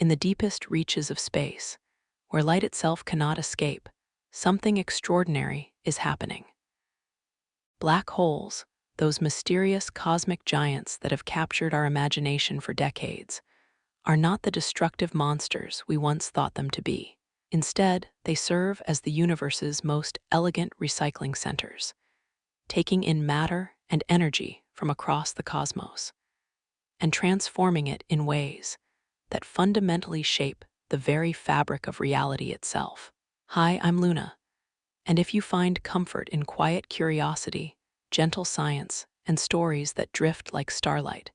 in the deepest reaches of space, where light itself cannot escape, something extraordinary is happening. Black holes, those mysterious cosmic giants that have captured our imagination for decades, are not the destructive monsters we once thought them to be. Instead, they serve as the universe's most elegant recycling centers, taking in matter and energy from across the cosmos and transforming it in ways that fundamentally shape the very fabric of reality itself. Hi, I'm Luna, and if you find comfort in quiet curiosity, gentle science, and stories that drift like starlight,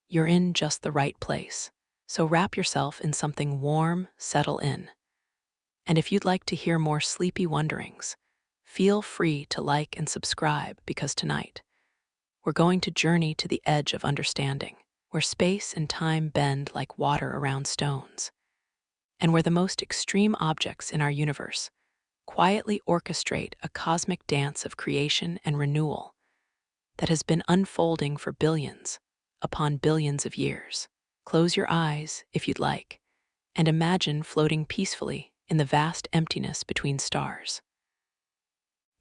you're in just the right place. So wrap yourself in something warm, settle in. And if you'd like to hear more sleepy wonderings, feel free to like and subscribe, because tonight we're going to journey to the edge of understanding, where space and time bend like water around stones, and where the most extreme objects in our universe quietly orchestrate a cosmic dance of creation and renewal that has been unfolding for billions upon billions of years. Close your eyes, if you'd like, and imagine floating peacefully in the vast emptiness between stars.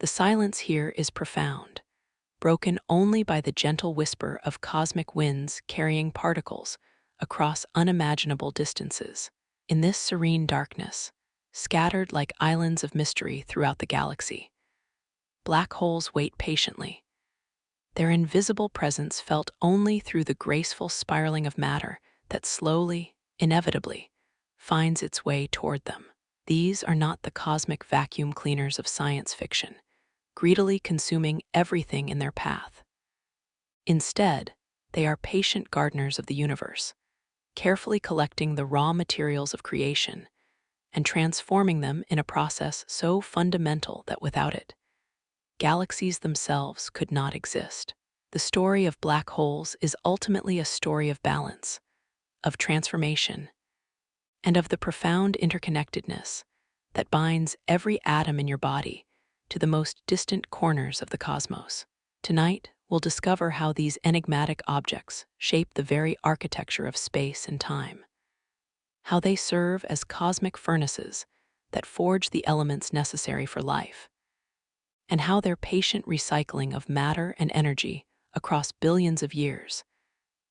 The silence here is profound, broken only by the gentle whisper of cosmic winds carrying particles across unimaginable distances. In this serene darkness, scattered like islands of mystery throughout the galaxy, black holes wait patiently, their invisible presence felt only through the graceful spiraling of matter that slowly, inevitably, finds its way toward them. These are not the cosmic vacuum cleaners of science fiction, greedily consuming everything in their path. Instead, they are patient gardeners of the universe, carefully collecting the raw materials of creation and transforming them in a process so fundamental that without it, galaxies themselves could not exist. The story of black holes is ultimately a story of balance, of transformation, and of the profound interconnectedness that binds every atom in your body to the most distant corners of the cosmos. Tonight, we'll discover how these enigmatic objects shape the very architecture of space and time, how they serve as cosmic furnaces that forge the elements necessary for life, and how their patient recycling of matter and energy across billions of years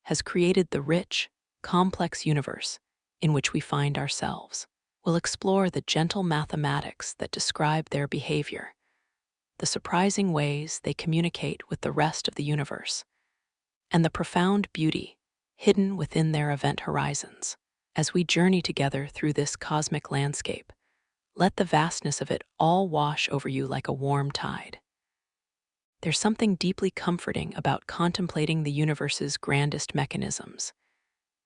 has created the rich, complex universe in which we find ourselves. We'll explore the gentle mathematics that describe their behavior, the surprising ways they communicate with the rest of the universe, and the profound beauty hidden within their event horizons. As we journey together through this cosmic landscape, let the vastness of it all wash over you like a warm tide. There's something deeply comforting about contemplating the universe's grandest mechanisms,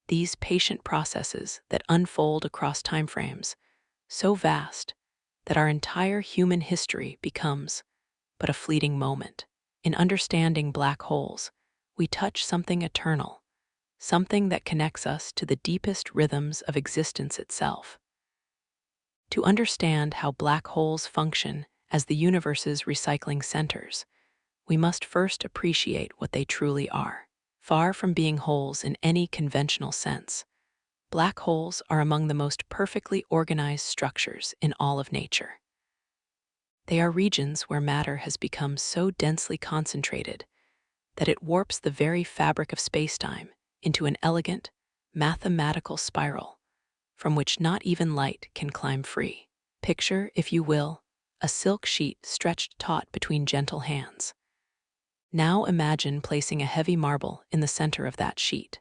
these patient processes that unfold across timeframes so vast that our entire human history becomes but a fleeting moment. In understanding black holes, we touch something eternal, something that connects us to the deepest rhythms of existence itself. To understand how black holes function as the universe's recycling centers, we must first appreciate what they truly are. Far from being holes in any conventional sense, black holes are among the most perfectly organized structures in all of nature. They are regions where matter has become so densely concentrated that it warps the very fabric of spacetime into an elegant, mathematical spiral from which not even light can climb free. Picture, if you will, a silk sheet stretched taut between gentle hands. Now imagine placing a heavy marble in the center of that sheet.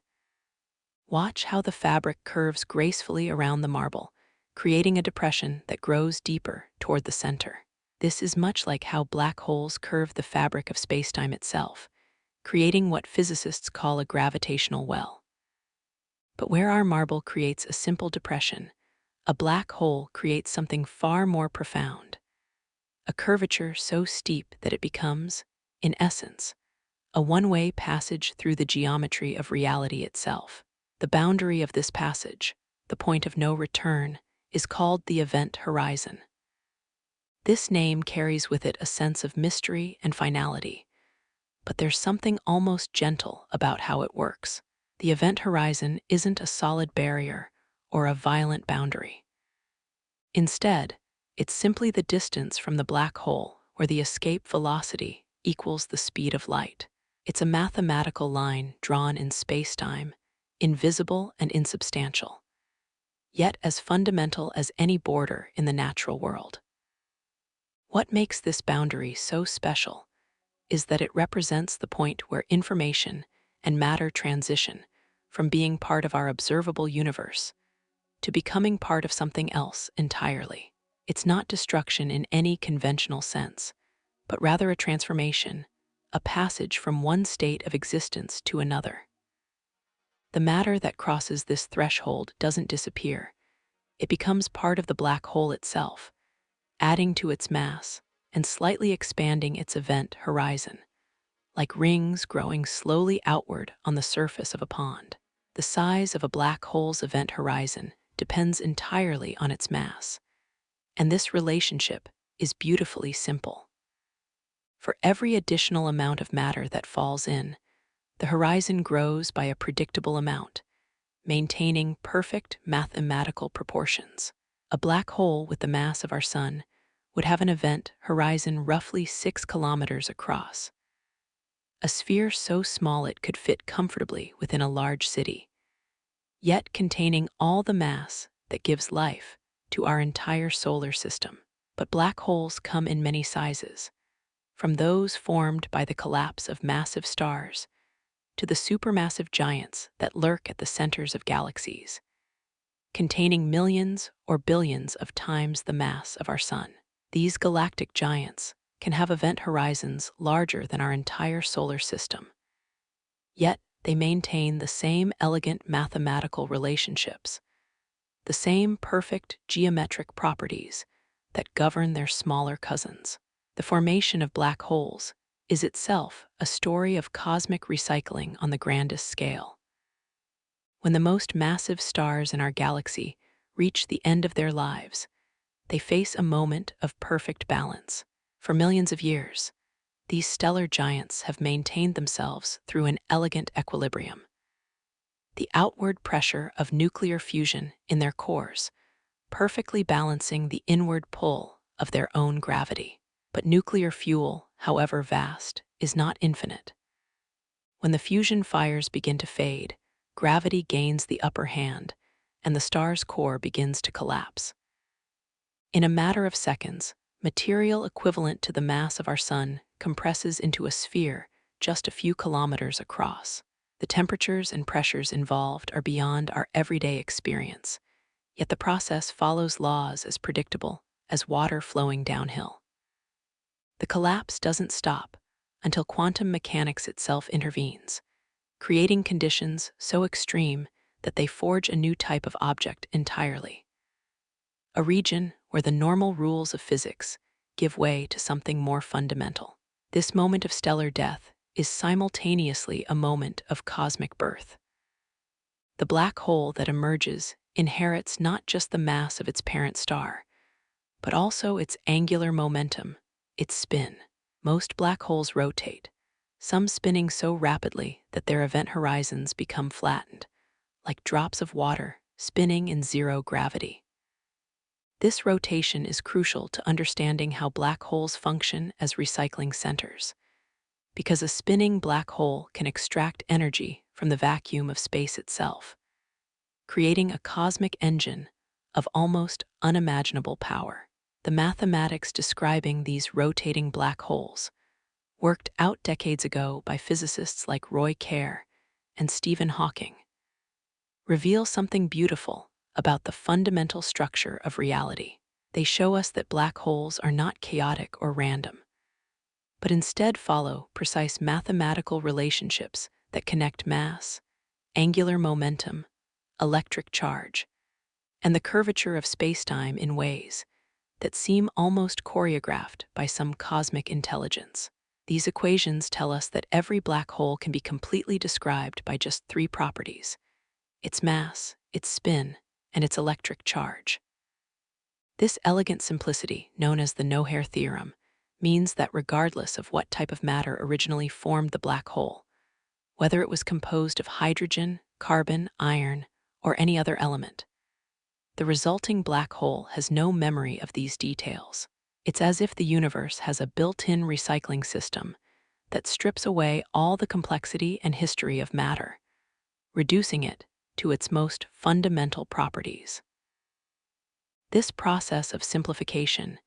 Watch how the fabric curves gracefully around the marble, creating a depression that grows deeper toward the center. This is much like how black holes curve the fabric of spacetime itself, creating what physicists call a gravitational well. But where our marble creates a simple depression, a black hole creates something far more profound, a curvature so steep that it becomes, in essence, a one-way passage through the geometry of reality itself. The boundary of this passage, the point of no return, is called the event horizon. This name carries with it a sense of mystery and finality, but there's something almost gentle about how it works. The event horizon isn't a solid barrier or a violent boundary. Instead, it's simply the distance from the black hole where the escape velocity equals the speed of light. It's a mathematical line drawn in space-time, invisible and insubstantial, yet as fundamental as any border in the natural world. What makes this boundary so special is that it represents the point where information and matter transition from being part of our observable universe to becoming part of something else entirely. It's not destruction in any conventional sense, but rather a transformation, a passage from one state of existence to another. The matter that crosses this threshold doesn't disappear. It becomes part of the black hole itself, adding to its mass and slightly expanding its event horizon, like rings growing slowly outward on the surface of a pond. The size of a black hole's event horizon depends entirely on its mass, and this relationship is beautifully simple. For every additional amount of matter that falls in, the horizon grows by a predictable amount, maintaining perfect mathematical proportions. A black hole with the mass of our Sun would have an event horizon roughly 6 kilometers across, a sphere so small it could fit comfortably within a large city, yet containing all the mass that gives life to our entire solar system. But black holes come in many sizes, from those formed by the collapse of massive stars to the supermassive giants that lurk at the centers of galaxies, containing millions or billions of times the mass of our Sun. These galactic giants can have event horizons larger than our entire solar system, yet they maintain the same elegant mathematical relationships, the same perfect geometric properties that govern their smaller cousins. The formation of black holes is itself a story of cosmic recycling on the grandest scale. When the most massive stars in our galaxy reach the end of their lives, they face a moment of perfect balance. For millions of years, these stellar giants have maintained themselves through an elegant equilibrium. The outward pressure of nuclear fusion in their cores, perfectly balancing the inward pull of their own gravity. But nuclear fuel, however vast, is not infinite. When the fusion fires begin to fade, gravity gains the upper hand, and the star's core begins to collapse. In a matter of seconds, material equivalent to the mass of our Sun compresses into a sphere just a few kilometers across. The temperatures and pressures involved are beyond our everyday experience, yet the process follows laws as predictable as water flowing downhill. The collapse doesn't stop until quantum mechanics itself intervenes, creating conditions so extreme that they forge a new type of object entirely. A region where the normal rules of physics give way to something more fundamental. This moment of stellar death is simultaneously a moment of cosmic birth. The black hole that emerges inherits not just the mass of its parent star, but also its angular momentum, its spin. Most black holes rotate, some spinning so rapidly that their event horizons become flattened, like drops of water spinning in zero gravity. This rotation is crucial to understanding how black holes function as recycling centers, because a spinning black hole can extract energy from the vacuum of space itself, creating a cosmic engine of almost unimaginable power. The mathematics describing these rotating black holes, worked out decades ago by physicists like Roy Kerr and Stephen Hawking, reveal something beautiful about the fundamental structure of reality. They show us that black holes are not chaotic or random, but instead follow precise mathematical relationships that connect mass, angular momentum, electric charge, and the curvature of spacetime in ways that seem almost choreographed by some cosmic intelligence. These equations tell us that every black hole can be completely described by just 3 properties: its mass, its spin, and its electric charge. This elegant simplicity, known as the no-hair theorem, means that regardless of what type of matter originally formed the black hole, whether it was composed of hydrogen, carbon, iron, or any other element, The resulting black hole has no memory of these details. It's as if the universe has a built-in recycling system that strips away all the complexity and history of matter, reducing it to its most fundamental properties. This process of simplification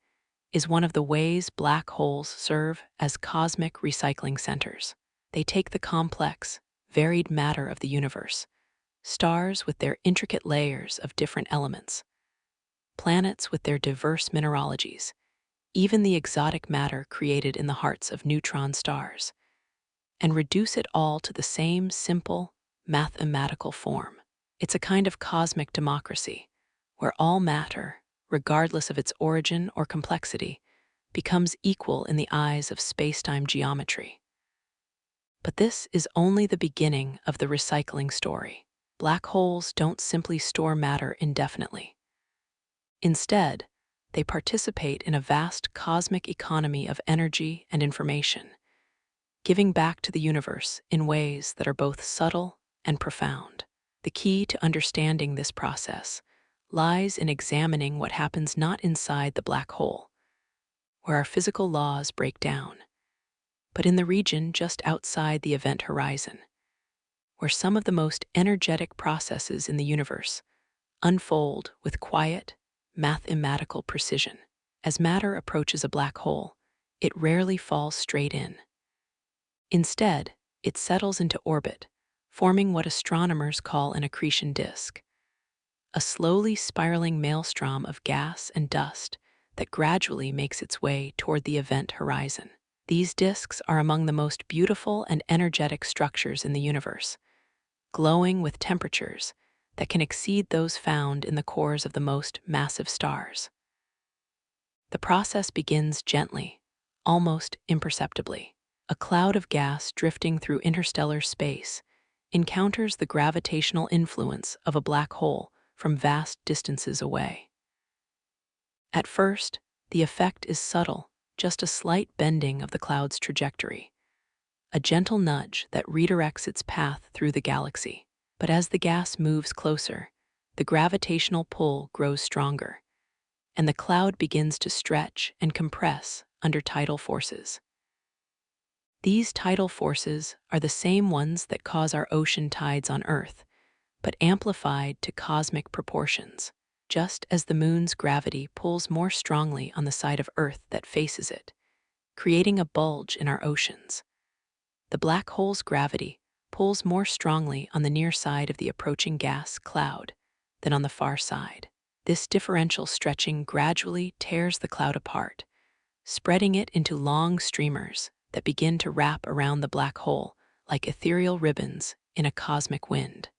is one of the ways black holes serve as cosmic recycling centers. They take the complex, varied matter of the universe, stars with their intricate layers of different elements, planets with their diverse mineralogies, even the exotic matter created in the hearts of neutron stars, and reduce it all to the same simple, mathematical form. It's a kind of cosmic democracy, where all matter, regardless of its origin or complexity, becomes equal in the eyes of spacetime geometry. But this is only the beginning of the recycling story. Black holes don't simply store matter indefinitely. Instead, they participate in a vast cosmic economy of energy and information, giving back to the universe in ways that are both subtle and profound. The key to understanding this process lies in examining what happens not inside the black hole, where our physical laws break down, but in the region just outside the event horizon, where some of the most energetic processes in the universe unfold with quiet, mathematical precision. As matter approaches a black hole, it rarely falls straight in. Instead, it settles into orbit, forming what astronomers call an accretion disk, a slowly spiraling maelstrom of gas and dust that gradually makes its way toward the event horizon. These disks are among the most beautiful and energetic structures in the universe, glowing with temperatures that can exceed those found in the cores of the most massive stars. The process begins gently, almost imperceptibly. A cloud of gas drifting through interstellar space encounters the gravitational influence of a black hole from vast distances away. At first, the effect is subtle, just a slight bending of the cloud's trajectory, a gentle nudge that redirects its path through the galaxy. But as the gas moves closer, the gravitational pull grows stronger, and the cloud begins to stretch and compress under tidal forces. These tidal forces are the same ones that cause our ocean tides on Earth, but amplified to cosmic proportions. Just as the moon's gravity pulls more strongly on the side of Earth that faces it, creating a bulge in our oceans, the black hole's gravity pulls more strongly on the near side of the approaching gas cloud than on the far side. This differential stretching gradually tears the cloud apart, spreading it into long streamers that begin to wrap around the black hole like ethereal ribbons in a cosmic wind.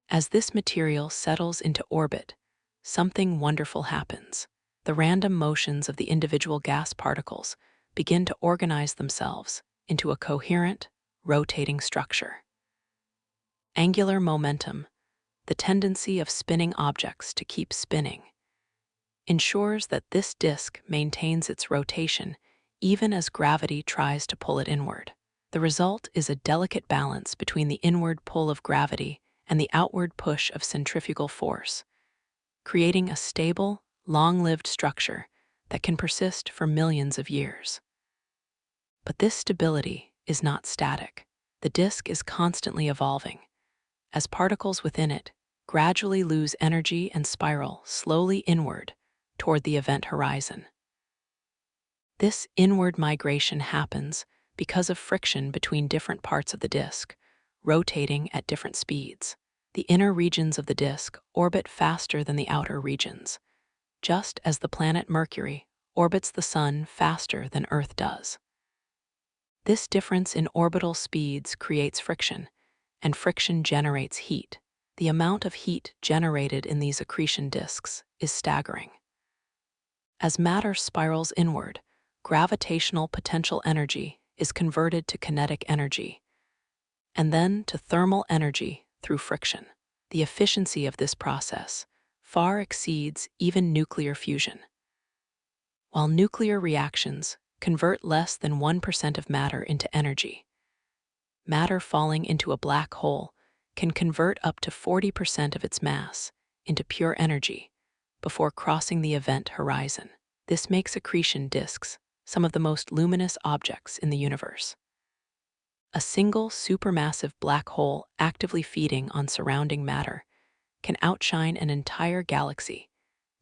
As this material settles into orbit, something wonderful happens. The random motions of the individual gas particles begin to organize themselves into a coherent, rotating structure. Angular momentum, the tendency of spinning objects to keep spinning, ensures that this disk maintains its rotation even as gravity tries to pull it inward. The result is a delicate balance between the inward pull of gravity and the outward push of centrifugal force, creating a stable, long-lived structure that can persist for millions of years. But this stability is not static. The disk is constantly evolving, as particles within it gradually lose energy and spiral slowly inward toward the event horizon. This inward migration happens because of friction between different parts of the disk, rotating at different speeds. The inner regions of the disk orbit faster than the outer regions, just as the planet Mercury orbits the Sun faster than Earth does. This difference in orbital speeds creates friction, and friction generates heat. The amount of heat generated in these accretion disks is staggering. As matter spirals inward, gravitational potential energy is converted to kinetic energy, and then to thermal energy through friction. The efficiency of this process far exceeds even nuclear fusion. While nuclear reactions convert less than 1% of matter into energy, matter falling into a black hole can convert up to 40% of its mass into pure energy before crossing the event horizon. This makes accretion disks some of the most luminous objects in the universe. A single supermassive black hole actively feeding on surrounding matter can outshine an entire galaxy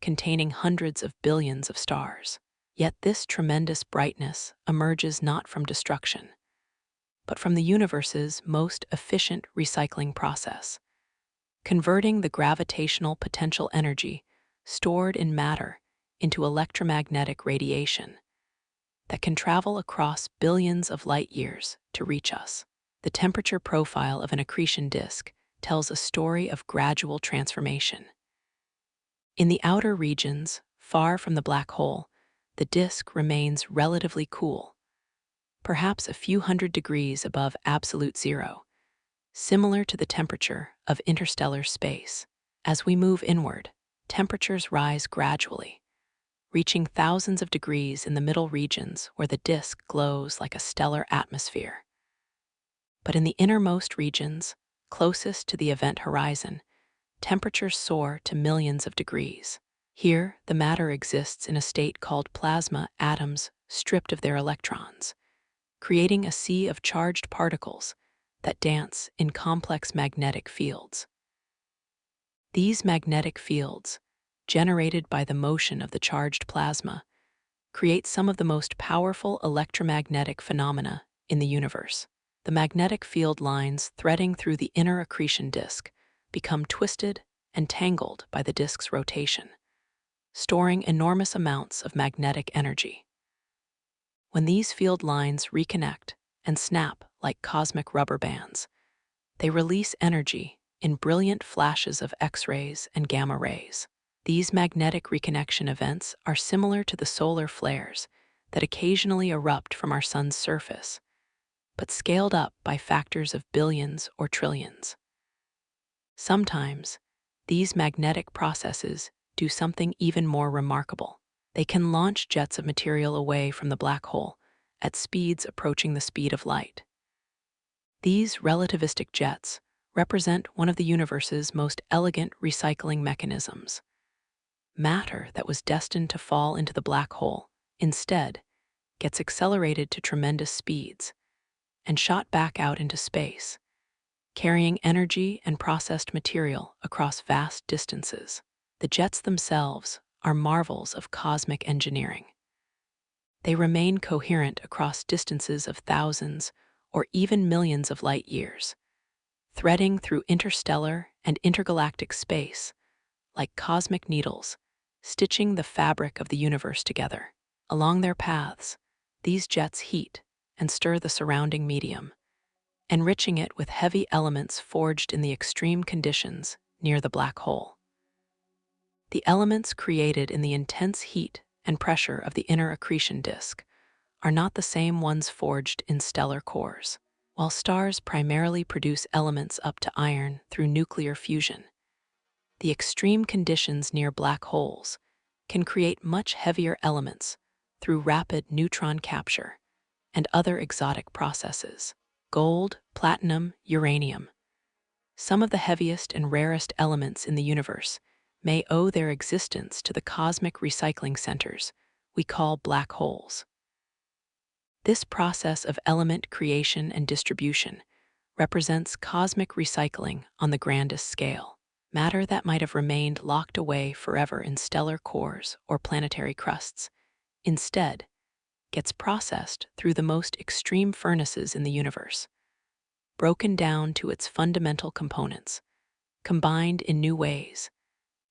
containing hundreds of billions of stars. Yet this tremendous brightness emerges not from destruction, but from the universe's most efficient recycling process, converting the gravitational potential energy stored in matter into electromagnetic radiation that can travel across billions of light years to reach us. The temperature profile of an accretion disk tells a story of gradual transformation. In the outer regions, far from the black hole, the disk remains relatively cool, perhaps a few hundred degrees above absolute zero, similar to the temperature of interstellar space. As we move inward, temperatures rise gradually, reaching thousands of degrees in the middle regions where the disk glows like a stellar atmosphere. But in the innermost regions, closest to the event horizon, temperatures soar to millions of degrees. Here, the matter exists in a state called plasma atoms stripped of their electrons, creating a sea of charged particles that dance in complex magnetic fields. These magnetic fields, generated by the motion of the charged plasma, create some of the most powerful electromagnetic phenomena in the universe. The magnetic field lines threading through the inner accretion disk become twisted and tangled by the disk's rotation, storing enormous amounts of magnetic energy. When these field lines reconnect and snap like cosmic rubber bands, they release energy in brilliant flashes of X-rays and gamma rays. These magnetic reconnection events are similar to the solar flares that occasionally erupt from our sun's surface, but scaled up by factors of billions or trillions. Sometimes, these magnetic processes do something even more remarkable. They can launch jets of material away from the black hole at speeds approaching the speed of light. These relativistic jets represent one of the universe's most elegant recycling mechanisms. Matter that was destined to fall into the black hole, instead, gets accelerated to tremendous speeds and shot back out into space, carrying energy and processed material across vast distances. The jets themselves are marvels of cosmic engineering. They remain coherent across distances of thousands or even millions of light years, threading through interstellar and intergalactic space like cosmic needles, stitching the fabric of the universe together. Along their paths, these jets heat and stir the surrounding medium, enriching it with heavy elements forged in the extreme conditions near the black hole. The elements created in the intense heat and pressure of the inner accretion disk are not the same ones forged in stellar cores. While stars primarily produce elements up to iron through nuclear fusion, the extreme conditions near black holes can create much heavier elements through rapid neutron capture and other exotic processes. Gold, platinum, uranium, some of the heaviest and rarest elements in the universe, may owe their existence to the cosmic recycling centers we call black holes. This process of element creation and distribution represents cosmic recycling on the grandest scale. Matter that might have remained locked away forever in stellar cores or planetary crusts, instead, gets processed through the most extreme furnaces in the universe, broken down to its fundamental components, combined in new ways,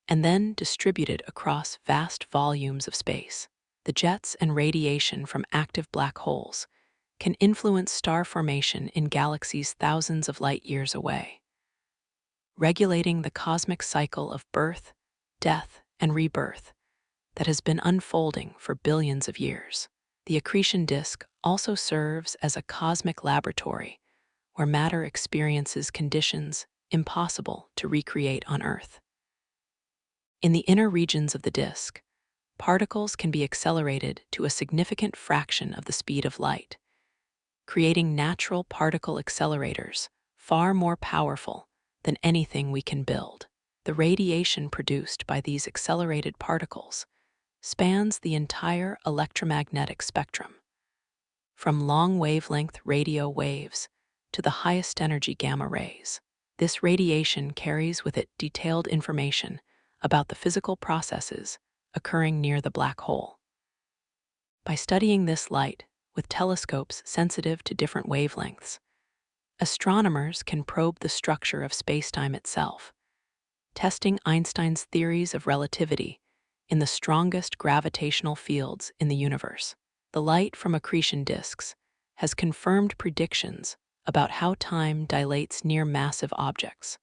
and then distributed across vast volumes of space. The jets and radiation from active black holes can influence star formation in galaxies thousands of light years away, regulating the cosmic cycle of birth, death, and rebirth that has been unfolding for billions of years. The accretion disk also serves as a cosmic laboratory where matter experiences conditions impossible to recreate on Earth. In the inner regions of the disk, particles can be accelerated to a significant fraction of the speed of light, creating natural particle accelerators far more powerful than anything we can build. The radiation produced by these accelerated particles spans the entire electromagnetic spectrum, from long-wavelength radio waves to the highest energy gamma rays. This radiation carries with it detailed information about the physical processes occurring near the black hole. By studying this light with telescopes sensitive to different wavelengths, astronomers can probe the structure of spacetime itself, testing Einstein's theories of relativity in the strongest gravitational fields in the universe. The light from accretion disks has confirmed predictions about how time dilates near massive objects,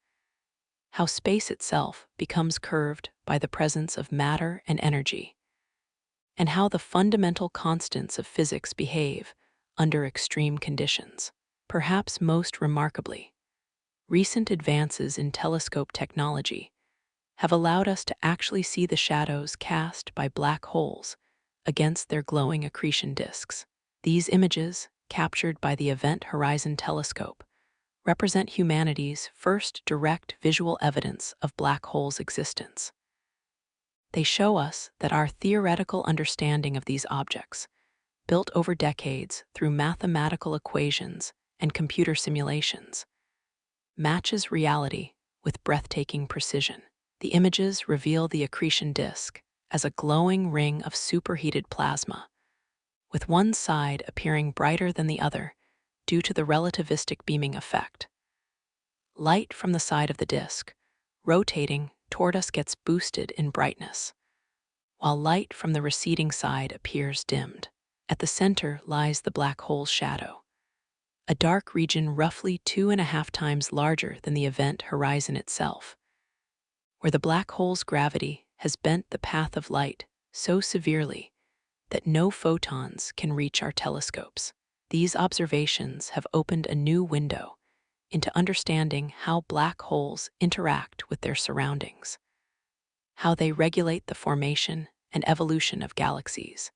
how space itself becomes curved by the presence of matter and energy, and how the fundamental constants of physics behave under extreme conditions. Perhaps most remarkably, recent advances in telescope technology have allowed us to actually see the shadows cast by black holes against their glowing accretion disks. These images, captured by the Event Horizon Telescope, represent humanity's first direct visual evidence of black holes' existence. They show us that our theoretical understanding of these objects, built over decades through mathematical equations and computer simulations, matches reality with breathtaking precision. The images reveal the accretion disk as a glowing ring of superheated plasma, with one side appearing brighter than the other due to the relativistic beaming effect. Light from the side of the disk, rotating toward us, gets boosted in brightness, while light from the receding side appears dimmed. At the center lies the black hole's shadow, a dark region roughly 2.5 times larger than the event horizon itself, where the black hole's gravity has bent the path of light so severely that no photons can reach our telescopes. These observations have opened a new window into understanding how black holes interact with their surroundings, how they regulate the formation and evolution of galaxies,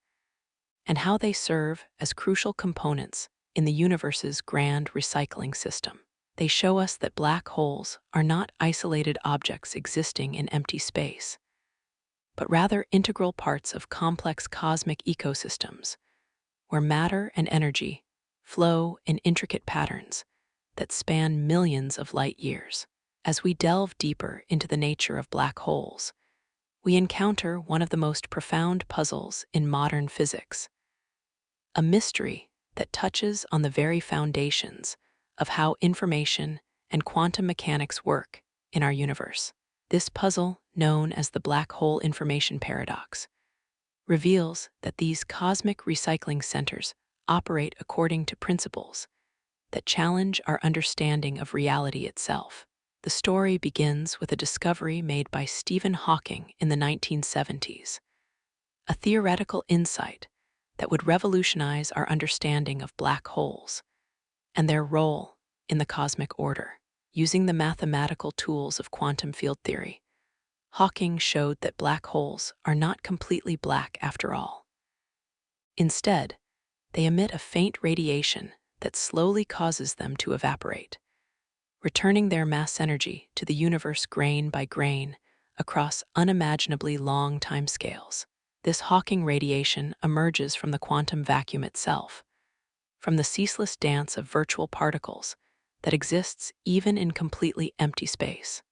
and how they serve as crucial components in the universe's grand recycling system. They show us that black holes are not isolated objects existing in empty space, but rather integral parts of complex cosmic ecosystems, where matter and energy flow in intricate patterns that span millions of light years. As we delve deeper into the nature of black holes, we encounter one of the most profound puzzles in modern physics, a mystery that touches on the very foundations of how information and quantum mechanics work in our universe. This puzzle, known as the black hole information paradox, reveals that these cosmic recycling centers operate according to principles that challenge our understanding of reality itself. The story begins with a discovery made by Stephen Hawking in the 1970s, a theoretical insight that would revolutionize our understanding of black holes and their role in the cosmic order. Using the mathematical tools of quantum field theory, Hawking showed that black holes are not completely black after all. Instead, they emit a faint radiation that slowly causes them to evaporate, returning their mass energy to the universe grain by grain across unimaginably long timescales. This Hawking radiation emerges from the quantum vacuum itself, from the ceaseless dance of virtual particles that exists even in completely empty space.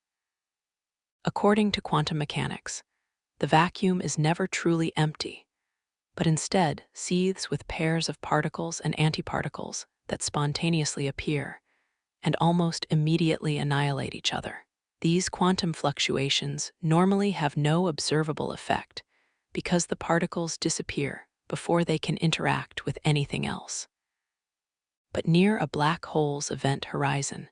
According to quantum mechanics, the vacuum is never truly empty, but instead seethes with pairs of particles and antiparticles that spontaneously appear and almost immediately annihilate each other. These quantum fluctuations normally have no observable effect because the particles disappear before they can interact with anything else. But near a black hole's event horizon,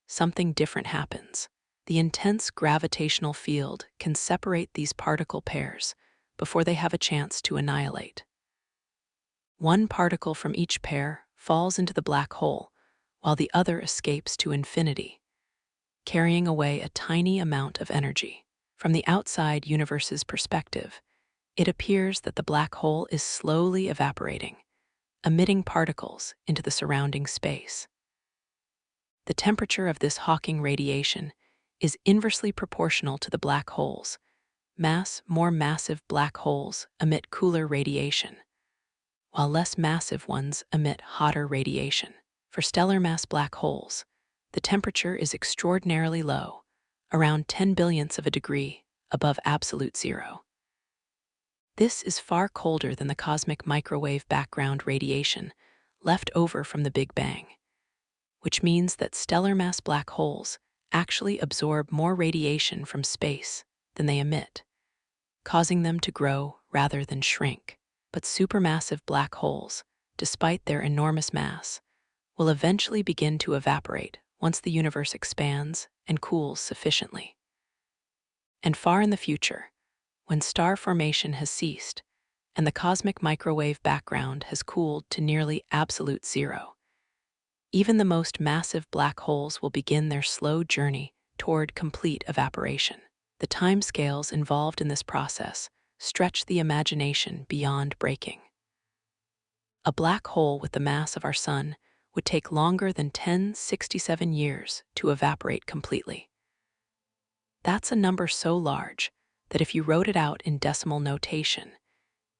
something different happens. The intense gravitational field can separate these particle pairs before they have a chance to annihilate. One particle from each pair falls into the black hole, while the other escapes to infinity, carrying away a tiny amount of energy. From the outside universe's perspective, it appears that the black hole is slowly evaporating, emitting particles into the surrounding space. The temperature of this Hawking radiation is inversely proportional to the black hole's mass. More massive black holes emit cooler radiation, while less massive ones emit hotter radiation. For stellar mass black holes, the temperature is extraordinarily low, around 10 billionths of a degree above absolute zero. This is far colder than the cosmic microwave background radiation left over from the Big Bang, which means that stellar mass black holes actually absorb more radiation from space than they emit, causing them to grow rather than shrink. But supermassive black holes, despite their enormous mass, will eventually begin to evaporate once the universe expands and cools sufficiently. And far in the future, when star formation has ceased and the cosmic microwave background has cooled to nearly absolute zero, even the most massive black holes will begin their slow journey toward complete evaporation. The timescales involved in this process stretch the imagination beyond breaking. A black hole with the mass of our Sun would take longer than 1067 years to evaporate completely. That's a number so large that if you wrote it out in decimal notation,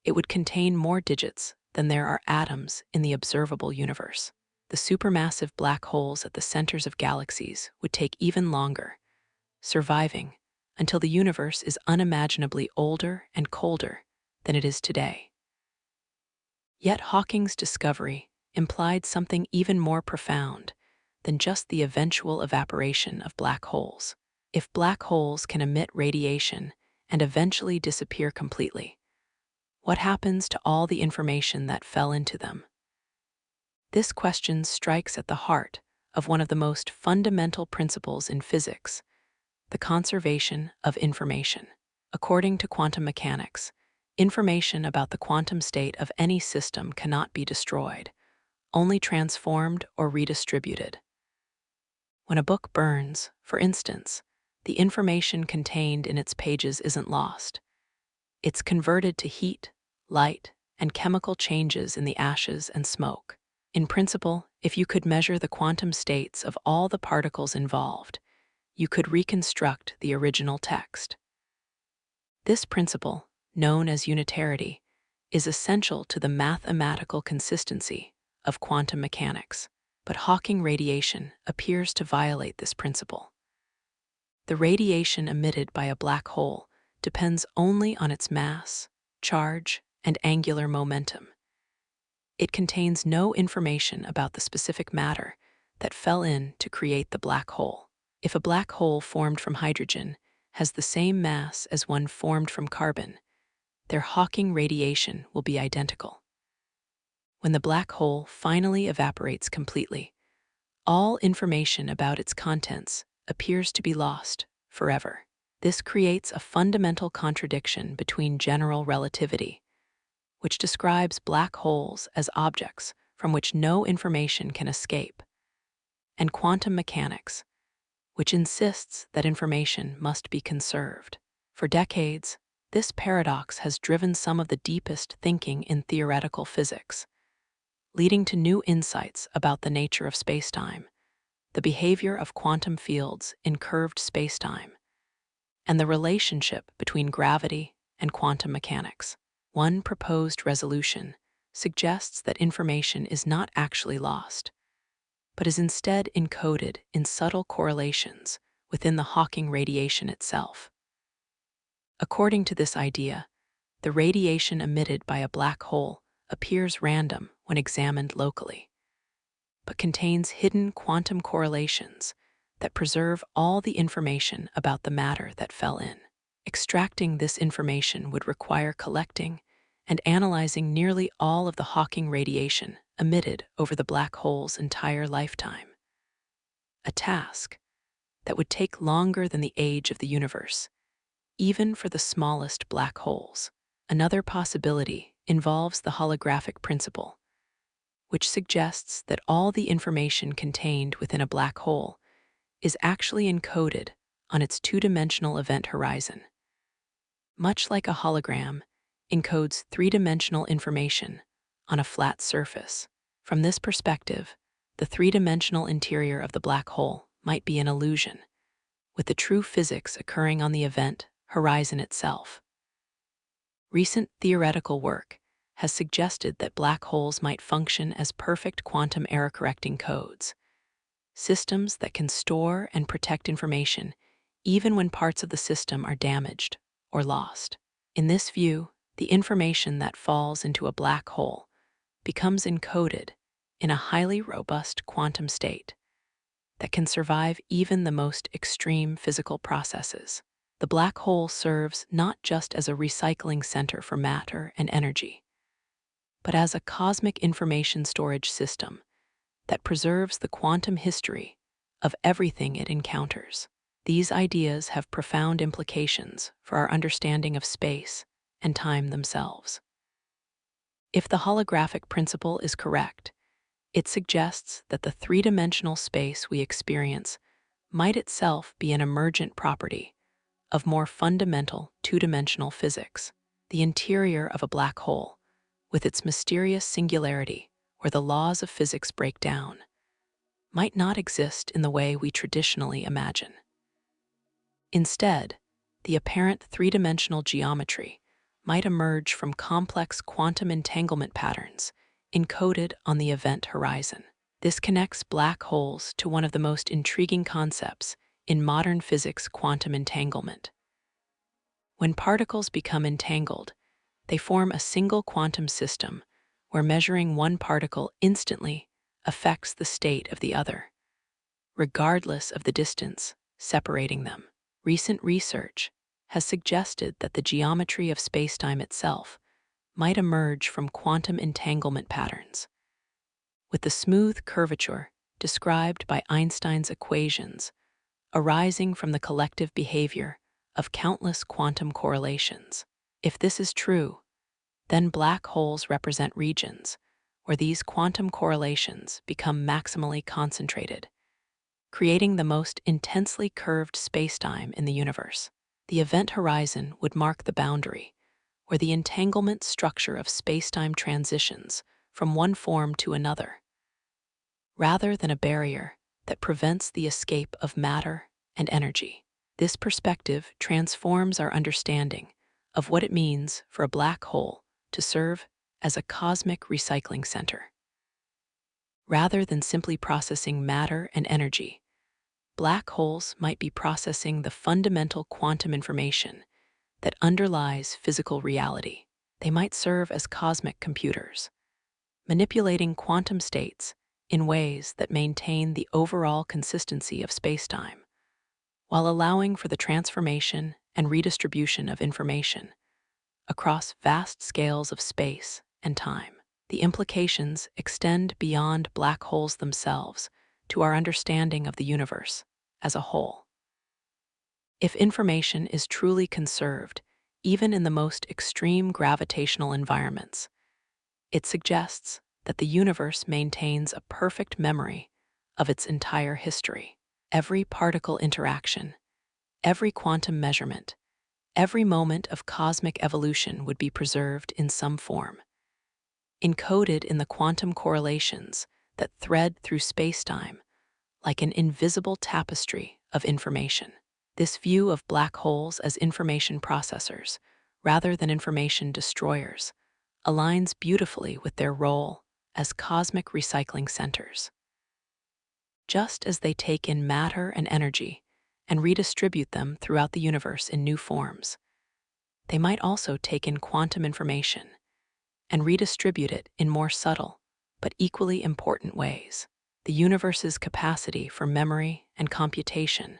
it would contain more digits than there are atoms in the observable universe. The supermassive black holes at the centers of galaxies would take even longer, surviving until the universe is unimaginably older and colder than it is today. Yet Hawking's discovery implied something even more profound than just the eventual evaporation of black holes. If black holes can emit radiation and eventually disappear completely, what happens to all the information that fell into them? This question strikes at the heart of one of the most fundamental principles in physics, the conservation of information. According to quantum mechanics, information about the quantum state of any system cannot be destroyed, only transformed or redistributed. When a book burns, for instance, the information contained in its pages isn't lost. It's converted to heat, light, and chemical changes in the ashes and smoke. In principle, if you could measure the quantum states of all the particles involved, you could reconstruct the original text. This principle, known as unitarity, is essential to the mathematical consistency of quantum mechanics. But Hawking radiation appears to violate this principle. The radiation emitted by a black hole depends only on its mass, charge, and angular momentum. It contains no information about the specific matter that fell in to create the black hole. If a black hole formed from hydrogen has the same mass as one formed from carbon, their Hawking radiation will be identical. When the black hole finally evaporates completely, all information about its contents appears to be lost forever. This creates a fundamental contradiction between general relativity, which describes black holes as objects from which no information can escape, and quantum mechanics, which insists that information must be conserved. For decades, this paradox has driven some of the deepest thinking in theoretical physics, leading to new insights about the nature of spacetime, the behavior of quantum fields in curved spacetime, and the relationship between gravity and quantum mechanics. One proposed resolution suggests that information is not actually lost, but is instead encoded in subtle correlations within the Hawking radiation itself. According to this idea, the radiation emitted by a black hole appears random when examined locally, but contains hidden quantum correlations that preserve all the information about the matter that fell in. Extracting this information would require collecting and analyzing nearly all of the Hawking radiation emitted over the black hole's entire lifetime, a task that would take longer than the age of the universe, even for the smallest black holes. Another possibility involves the holographic principle, which suggests that all the information contained within a black hole is actually encoded on its two-dimensional event horizon. Much like a hologram encodes three-dimensional information on a flat surface. From this perspective, the three-dimensional interior of the black hole might be an illusion, with the true physics occurring on the event horizon itself. Recent theoretical work has suggested that black holes might function as perfect quantum error-correcting codes, systems that can store and protect information even when parts of the system are damaged or lost. In this view, the information that falls into a black hole becomes encoded in a highly robust quantum state that can survive even the most extreme physical processes. The black hole serves not just as a recycling center for matter and energy, but as a cosmic information storage system that preserves the quantum history of everything it encounters. These ideas have profound implications for our understanding of space and time themselves. If the holographic principle is correct, it suggests that the three-dimensional space we experience might itself be an emergent property of more fundamental two-dimensional physics. The interior of a black hole, with its mysterious singularity where the laws of physics break down, might not exist in the way we traditionally imagine. Instead, the apparent three-dimensional geometry might emerge from complex quantum entanglement patterns encoded on the event horizon. This connects black holes to one of the most intriguing concepts in modern physics: quantum entanglement. When particles become entangled, they form a single quantum system where measuring one particle instantly affects the state of the other, regardless of the distance separating them. Recent research has suggested that the geometry of spacetime itself might emerge from quantum entanglement patterns, with the smooth curvature described by Einstein's equations arising from the collective behavior of countless quantum correlations. If this is true, then black holes represent regions where these quantum correlations become maximally concentrated, creating the most intensely curved spacetime in the universe. The event horizon would mark the boundary where the entanglement structure of spacetime transitions from one form to another, rather than a barrier that prevents the escape of matter and energy. This perspective transforms our understanding of what it means for a black hole to serve as a cosmic recycling center. Rather than simply processing matter and energy, black holes might be processing the fundamental quantum information that underlies physical reality. They might serve as cosmic computers, manipulating quantum states in ways that maintain the overall consistency of spacetime, while allowing for the transformation and redistribution of information across vast scales of space and time. The implications extend beyond black holes themselves to our understanding of the universe as a whole. If information is truly conserved, even in the most extreme gravitational environments, it suggests that the universe maintains a perfect memory of its entire history. Every particle interaction, every quantum measurement, every moment of cosmic evolution would be preserved in some form, encoded in the quantum correlations that thread through spacetime like an invisible tapestry of information. This view of black holes as information processors, rather than information destroyers, aligns beautifully with their role as cosmic recycling centers. Just as they take in matter and energy and redistribute them throughout the universe in new forms, they might also take in quantum information and redistribute it in more subtle but equally important ways. The universe's capacity for memory and computation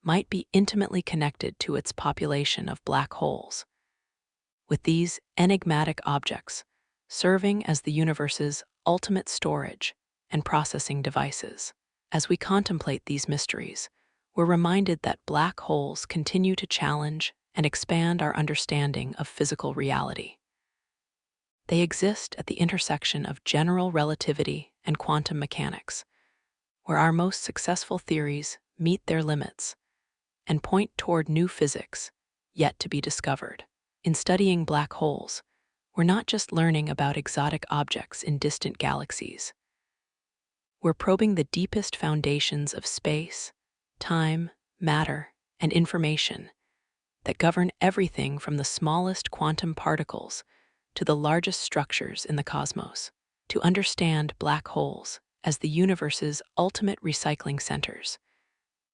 might be intimately connected to its population of black holes, with these enigmatic objects serving as the universe's ultimate storage and processing devices. As we contemplate these mysteries, we're reminded that black holes continue to challenge and expand our understanding of physical reality. They exist at the intersection of general relativity and quantum mechanics, where our most successful theories meet their limits and point toward new physics yet to be discovered. In studying black holes, we're not just learning about exotic objects in distant galaxies. We're probing the deepest foundations of space, time, matter, and information that govern everything from the smallest quantum particles to the largest structures in the cosmos. To understand black holes as the universe's ultimate recycling centers,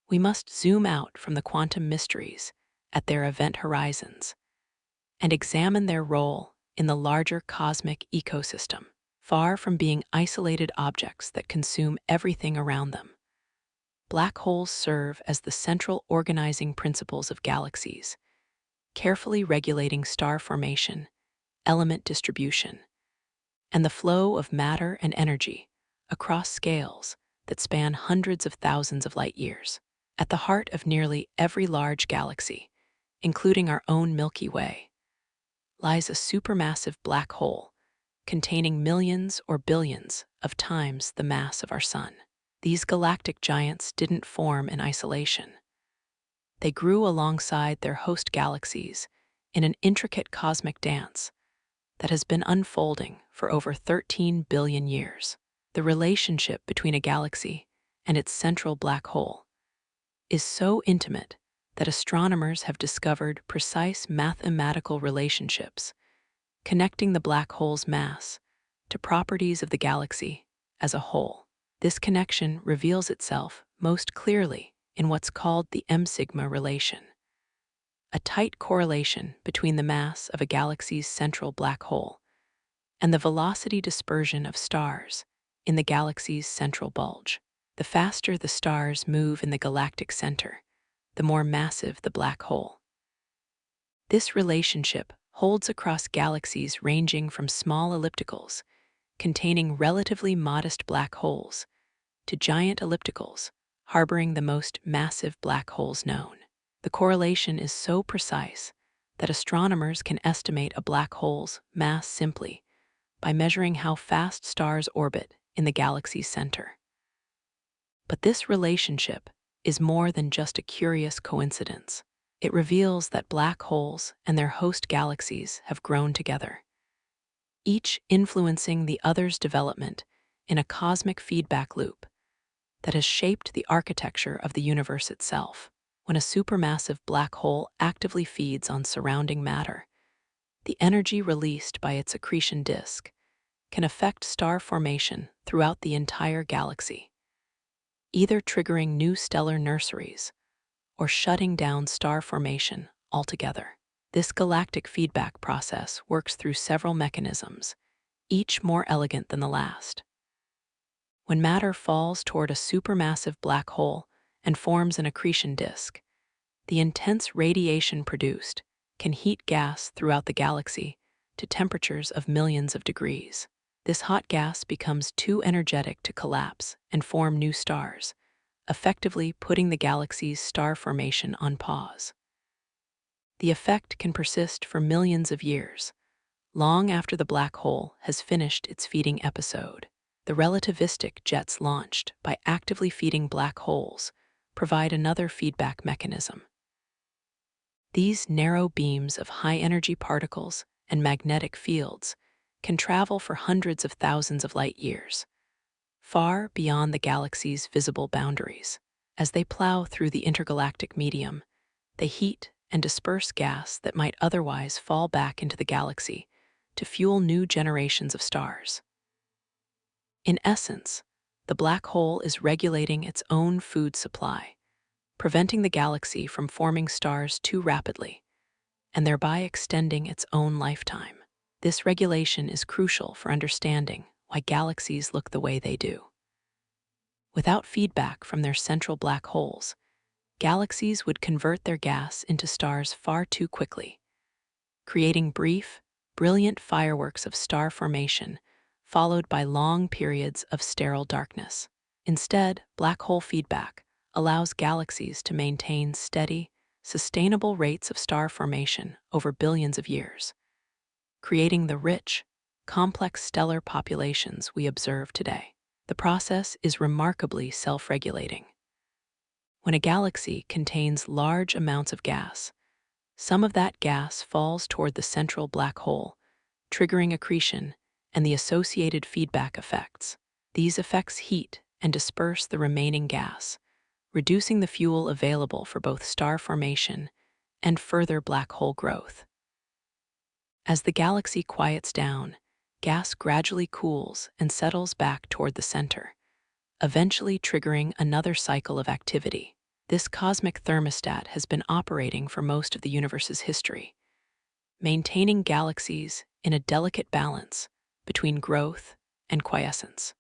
we must zoom out from the quantum mysteries at their event horizons and examine their role in the larger cosmic ecosystem. Far from being isolated objects that consume everything around them, black holes serve as the central organizing principles of galaxies, carefully regulating star formation, element distribution, and the flow of matter and energy across scales that span hundreds of thousands of light years. At the heart of nearly every large galaxy, including our own Milky Way, lies a supermassive black hole containing millions or billions of times the mass of our Sun. These galactic giants didn't form in isolation. They grew alongside their host galaxies in an intricate cosmic dance that has been unfolding for over 13 billion years. The relationship between a galaxy and its central black hole is so intimate that astronomers have discovered precise mathematical relationships connecting the black hole's mass to properties of the galaxy as a whole. This connection reveals itself most clearly in what's called the M-sigma relation, a tight correlation between the mass of a galaxy's central black hole and the velocity dispersion of stars in the galaxy's central bulge. The faster the stars move in the galactic center, the more massive the black hole. This relationship holds across galaxies ranging from small ellipticals containing relatively modest black holes to giant ellipticals harboring the most massive black holes known. The correlation is so precise that astronomers can estimate a black hole's mass simply by measuring how fast stars orbit in the galaxy's center. But this relationship is more than just a curious coincidence. It reveals that black holes and their host galaxies have grown together, each influencing the other's development in a cosmic feedback loop that has shaped the architecture of the universe itself. When a supermassive black hole actively feeds on surrounding matter, the energy released by its accretion disk can affect star formation throughout the entire galaxy, either triggering new stellar nurseries or shutting down star formation altogether. This galactic feedback process works through several mechanisms, each more elegant than the last. When matter falls toward a supermassive black hole and forms an accretion disk, the intense radiation produced can heat gas throughout the galaxy to temperatures of millions of degrees. This hot gas becomes too energetic to collapse and form new stars, effectively putting the galaxy's star formation on pause. The effect can persist for millions of years, long after the black hole has finished its feeding episode. The relativistic jets launched by actively feeding black holes provide another feedback mechanism. These narrow beams of high-energy particles and magnetic fields can travel for hundreds of thousands of light years, far beyond the galaxy's visible boundaries. As they plow through the intergalactic medium, they heat and disperse gas that might otherwise fall back into the galaxy to fuel new generations of stars. In essence, the black hole is regulating its own food supply, preventing the galaxy from forming stars too rapidly, and thereby extending its own lifetime. This regulation is crucial for understanding why galaxies look the way they do. Without feedback from their central black holes, galaxies would convert their gas into stars far too quickly, creating brief, brilliant fireworks of star formation followed by long periods of sterile darkness. Instead, black hole feedback allows galaxies to maintain steady, sustainable rates of star formation over billions of years, creating the rich, complex stellar populations we observe today. The process is remarkably self-regulating. When a galaxy contains large amounts of gas, some of that gas falls toward the central black hole, triggering accretion and the associated feedback effects. These effects heat and disperse the remaining gas, reducing the fuel available for both star formation and further black hole growth. As the galaxy quiets down, gas gradually cools and settles back toward the center, eventually triggering another cycle of activity. This cosmic thermostat has been operating for most of the universe's history, maintaining galaxies in a delicate balance between growth and quiescence.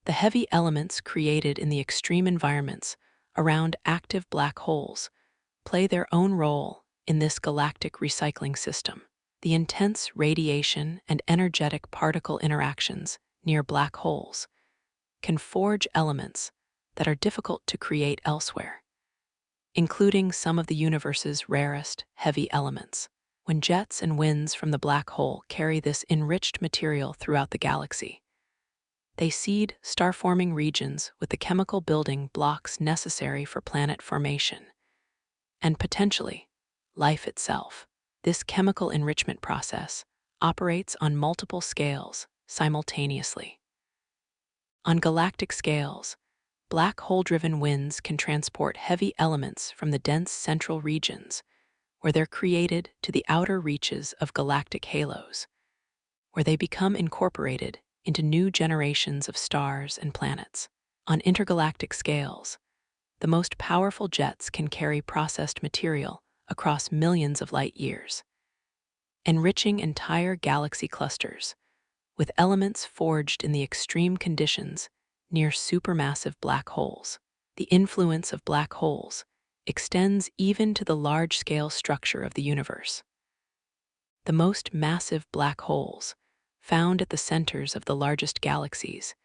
The heavy elements created in the extreme environments around active black holes play their own role in this galactic recycling system. The intense radiation and energetic particle interactions near black holes can forge elements that are difficult to create elsewhere, including some of the universe's rarest heavy elements. When jets and winds from the black hole carry this enriched material throughout the galaxy, they seed star-forming regions with the chemical building blocks necessary for planet formation, and potentially life itself. This chemical enrichment process operates on multiple scales simultaneously. On galactic scales, black hole-driven winds can transport heavy elements from the dense central regions, where they're created, to the outer reaches of galactic halos, where they become incorporated into new generations of stars and planets. On intergalactic scales, the most powerful jets can carry processed material across millions of light years, enriching entire galaxy clusters with elements forged in the extreme conditions near supermassive black holes. The influence of black holes extends even to the large-scale structure of the universe. The most massive black holes, found at the centers of the largest galaxies,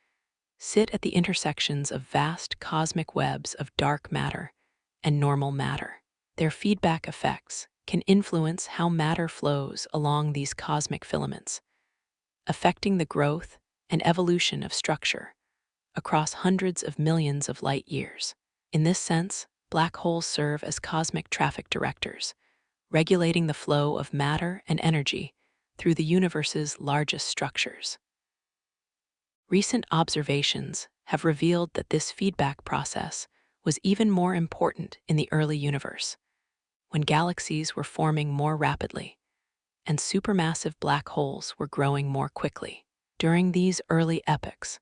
sit at the intersections of vast cosmic webs of dark matter and normal matter. Their feedback effects can influence how matter flows along these cosmic filaments, affecting the growth and evolution of structure across hundreds of millions of light years. In this sense, black holes serve as cosmic traffic directors, regulating the flow of matter and energy through the universe's largest structures. Recent observations have revealed that this feedback process was even more important in the early universe, when galaxies were forming more rapidly and supermassive black holes were growing more quickly. During these early epochs,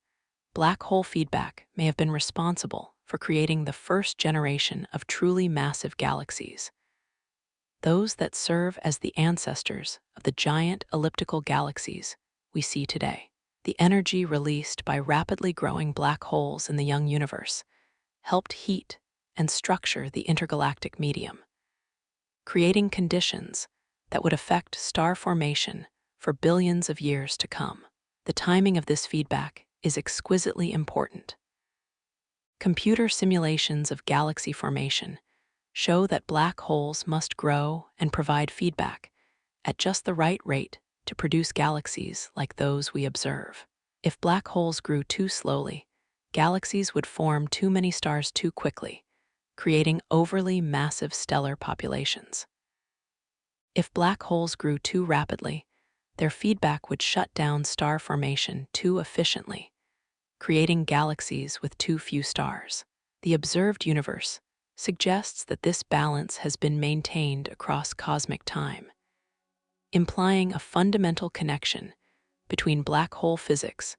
black hole feedback may have been responsible for creating the first generation of truly massive galaxies, those that serve as the ancestors of the giant elliptical galaxies we see today. The energy released by rapidly growing black holes in the young universe helped heat and structure the intergalactic medium, creating conditions that would affect star formation for billions of years to come. The timing of this feedback is exquisitely important. Computer simulations of galaxy formation show that black holes must grow and provide feedback at just the right rate to produce galaxies like those we observe. If black holes grew too slowly, galaxies would form too many stars too quickly, creating overly massive stellar populations. If black holes grew too rapidly, their feedback would shut down star formation too efficiently, creating galaxies with too few stars. The observed universe suggests that this balance has been maintained across cosmic time, implying a fundamental connection between black hole physics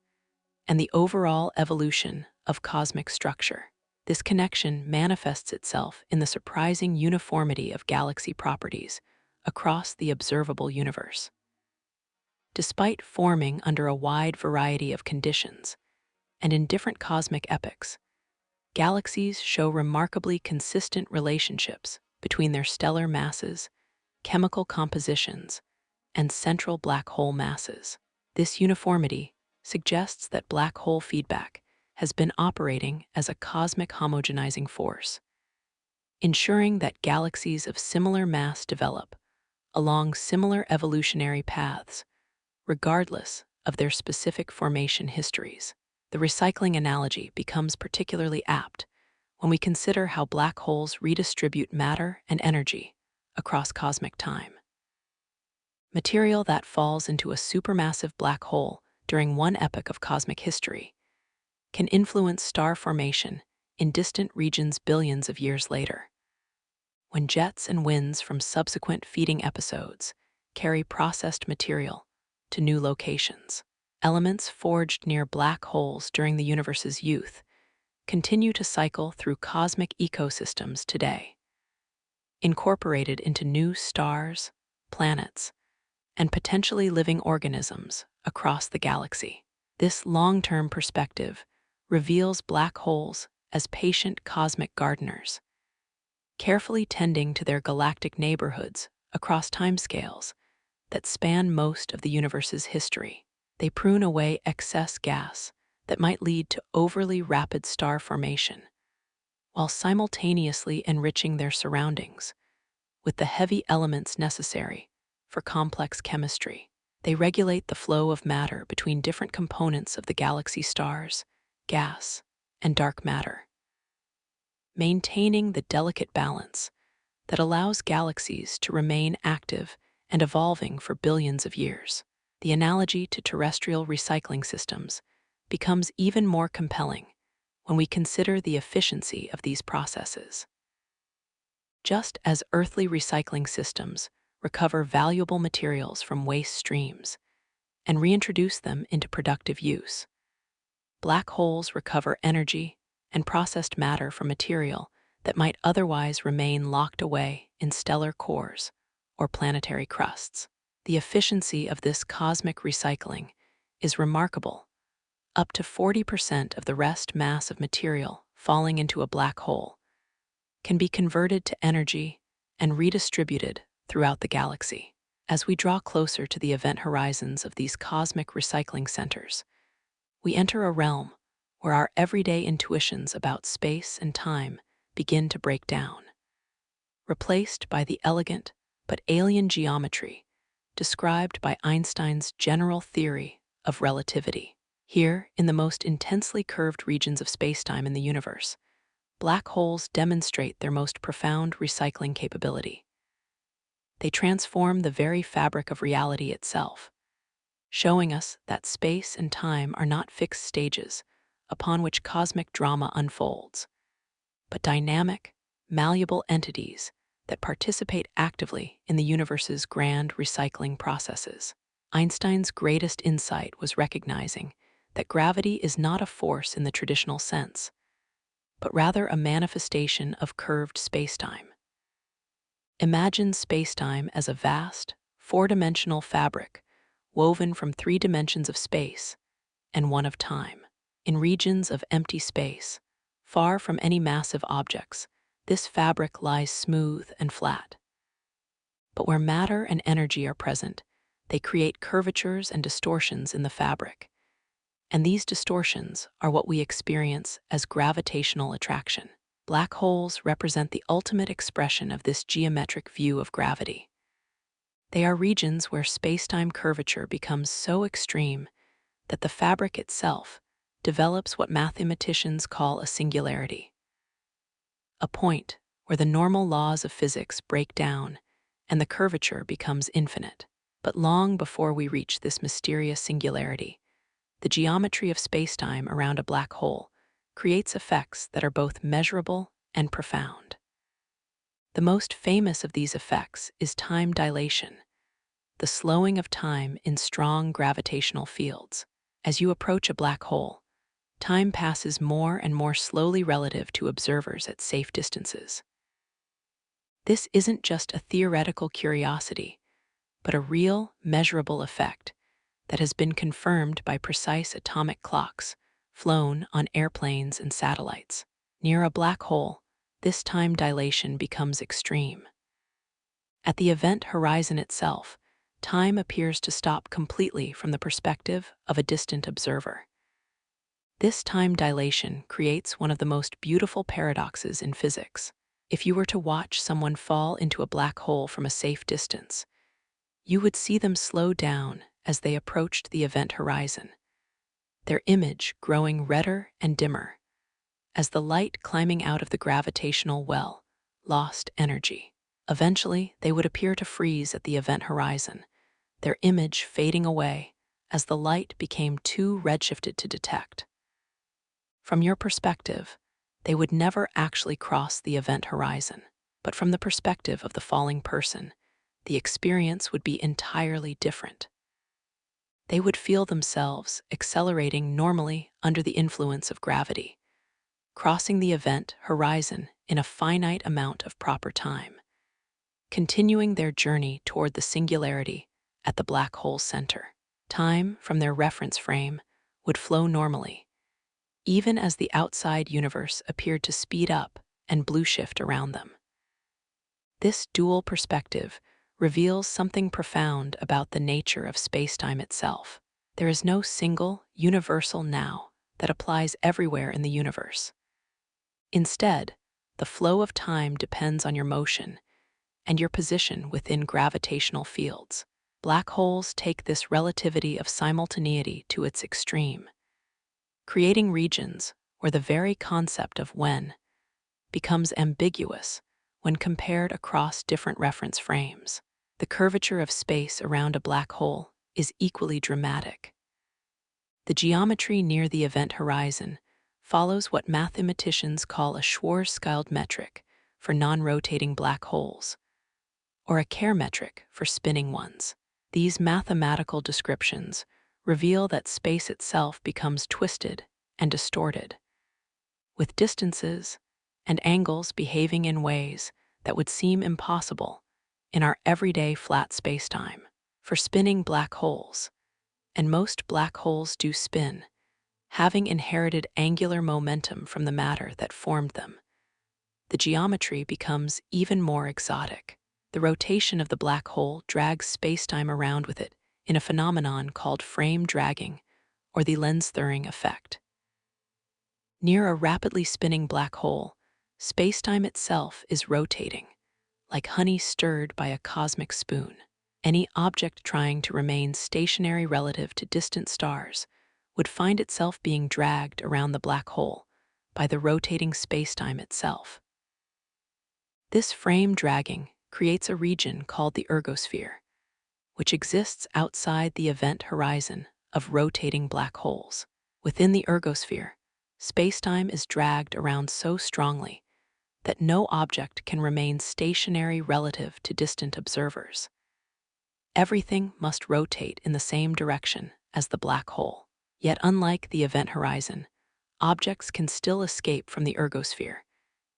and the overall evolution of cosmic structure. This connection manifests itself in the surprising uniformity of galaxy properties across the observable universe. Despite forming under a wide variety of conditions and in different cosmic epochs, galaxies show remarkably consistent relationships between their stellar masses, chemical compositions, and central black hole masses. This uniformity suggests that black hole feedback has been operating as a cosmic homogenizing force, ensuring that galaxies of similar mass develop along similar evolutionary paths, regardless of their specific formation histories. The recycling analogy becomes particularly apt when we consider how black holes redistribute matter and energy across cosmic time. Material that falls into a supermassive black hole during one epoch of cosmic history can influence star formation in distant regions billions of years later, when jets and winds from subsequent feeding episodes carry processed material to new locations. Elements forged near black holes during the universe's youth continue to cycle through cosmic ecosystems today, incorporated into new stars, planets, and potentially living organisms across the galaxy. This long-term perspective reveals black holes as patient cosmic gardeners, carefully tending to their galactic neighborhoods across timescales that span most of the universe's history. They prune away excess gas that might lead to overly rapid star formation, while simultaneously enriching their surroundings with the heavy elements necessary for complex chemistry. They regulate the flow of matter between different components of the galaxy stars, gas, and dark matter, maintaining the delicate balance that allows galaxies to remain active and evolving for billions of years. The analogy to terrestrial recycling systems becomes even more compelling when we consider the efficiency of these processes. Just as earthly recycling systems recover valuable materials from waste streams and reintroduce them into productive use, black holes recover energy and processed matter from material that might otherwise remain locked away in stellar cores or planetary crusts. The efficiency of this cosmic recycling is remarkable. Up to 40% of the rest mass of material falling into a black hole can be converted to energy and redistributed throughout the galaxy. As we draw closer to the event horizons of these cosmic recycling centers, we enter a realm where our everyday intuitions about space and time begin to break down, replaced by the elegant but alien geometry described by Einstein's general theory of relativity. Here, in the most intensely curved regions of spacetime in the universe, black holes demonstrate their most profound recycling capability. They transform the very fabric of reality itself, showing us that space and time are not fixed stages upon which cosmic drama unfolds, but dynamic, malleable entities that participate actively in the universe's grand recycling processes. Einstein's greatest insight was recognizing that gravity is not a force in the traditional sense, but rather a manifestation of curved spacetime. Imagine spacetime as a vast, four-dimensional fabric woven from 3 dimensions of space and one of time. In regions of empty space, far from any massive objects, this fabric lies smooth and flat. But where matter and energy are present, they create curvatures and distortions in the fabric. And these distortions are what we experience as gravitational attraction. Black holes represent the ultimate expression of this geometric view of gravity. They are regions where spacetime curvature becomes so extreme that the fabric itself develops what mathematicians call a singularity, a point where the normal laws of physics break down and the curvature becomes infinite. But long before we reach this mysterious singularity, the geometry of spacetime around a black hole creates effects that are both measurable and profound. The most famous of these effects is time dilation, the slowing of time in strong gravitational fields. As you approach a black hole, time passes more and more slowly relative to observers at safe distances. This isn't just a theoretical curiosity, but a real, measurable effect that has been confirmed by precise atomic clocks flown on airplanes and satellites. Near a black hole, this time dilation becomes extreme. At the event horizon itself, time appears to stop completely from the perspective of a distant observer. This time dilation creates one of the most beautiful paradoxes in physics. If you were to watch someone fall into a black hole from a safe distance, you would see them slow down as they approached the event horizon, their image growing redder and dimmer as the light climbing out of the gravitational well lost energy. Eventually, they would appear to freeze at the event horizon, their image fading away as the light became too redshifted to detect. From your perspective, They would never actually cross the event horizon, but from the perspective of the falling person, the experience would be entirely different. They would feel themselves accelerating normally under the influence of gravity, crossing the event horizon in a finite amount of proper time, continuing their journey toward the singularity at the black hole's center. Time from their reference frame would flow normally, even as the outside universe appeared to speed up and blue shift around them. This dual perspective reveals something profound about the nature of spacetime itself. There is no single, universal now that applies everywhere in the universe. Instead, the flow of time depends on your motion and your position within gravitational fields. Black holes take this relativity of simultaneity to its extreme, creating regions where the very concept of when becomes ambiguous when compared across different reference frames. The curvature of space around a black hole is equally dramatic. The geometry near the event horizon follows what mathematicians call a Schwarzschild metric for non-rotating black holes, or a Kerr metric for spinning ones. These mathematical descriptions reveal that space itself becomes twisted and distorted, with distances and angles behaving in ways that would seem impossible in our everyday flat spacetime. For spinning black holes, and most black holes do spin, having inherited angular momentum from the matter that formed them, the geometry becomes even more exotic. The rotation of the black hole drags spacetime around with it in a phenomenon called frame dragging, or the Lenz-Thirring effect. Near a rapidly spinning black hole, spacetime itself is rotating, like honey stirred by a cosmic spoon. Any object trying to remain stationary relative to distant stars would find itself being dragged around the black hole by the rotating spacetime itself. This frame dragging creates a region called the ergosphere, which exists outside the event horizon of rotating black holes. Within the ergosphere, spacetime is dragged around so strongly that no object can remain stationary relative to distant observers. Everything must rotate in the same direction as the black hole. Yet unlike the event horizon, objects can still escape from the ergosphere,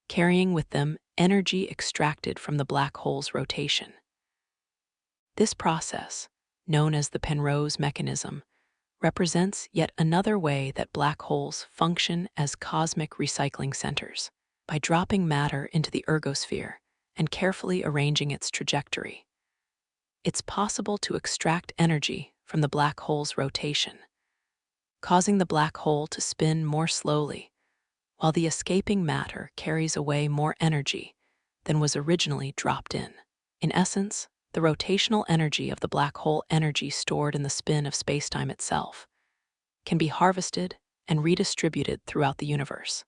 carrying with them energy extracted from the black hole's rotation. This process, known as the Penrose mechanism, represents yet another way that black holes function as cosmic recycling centers. By dropping matter into the ergosphere and carefully arranging its trajectory, it's possible to extract energy from the black hole's rotation, causing the black hole to spin more slowly, while the escaping matter carries away more energy than was originally dropped in. In essence, the rotational energy of the black hole, energy stored in the spin of spacetime itself, can be harvested and redistributed throughout the universe.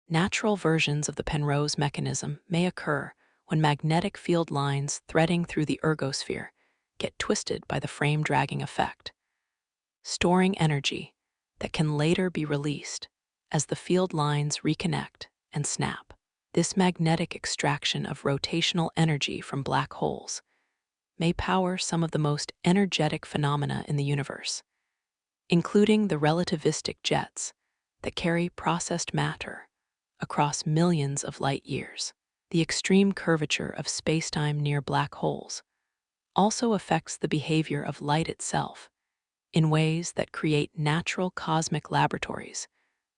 Natural versions of the Penrose mechanism may occur when magnetic field lines threading through the ergosphere get twisted by the frame dragging effect, storing energy that can later be released as the field lines reconnect and snap. This magnetic extraction of rotational energy from black holes may power some of the most energetic phenomena in the universe, including the relativistic jets that carry processed matter across millions of light years. The extreme curvature of spacetime near black holes also affects the behavior of light itself in ways that create natural cosmic laboratories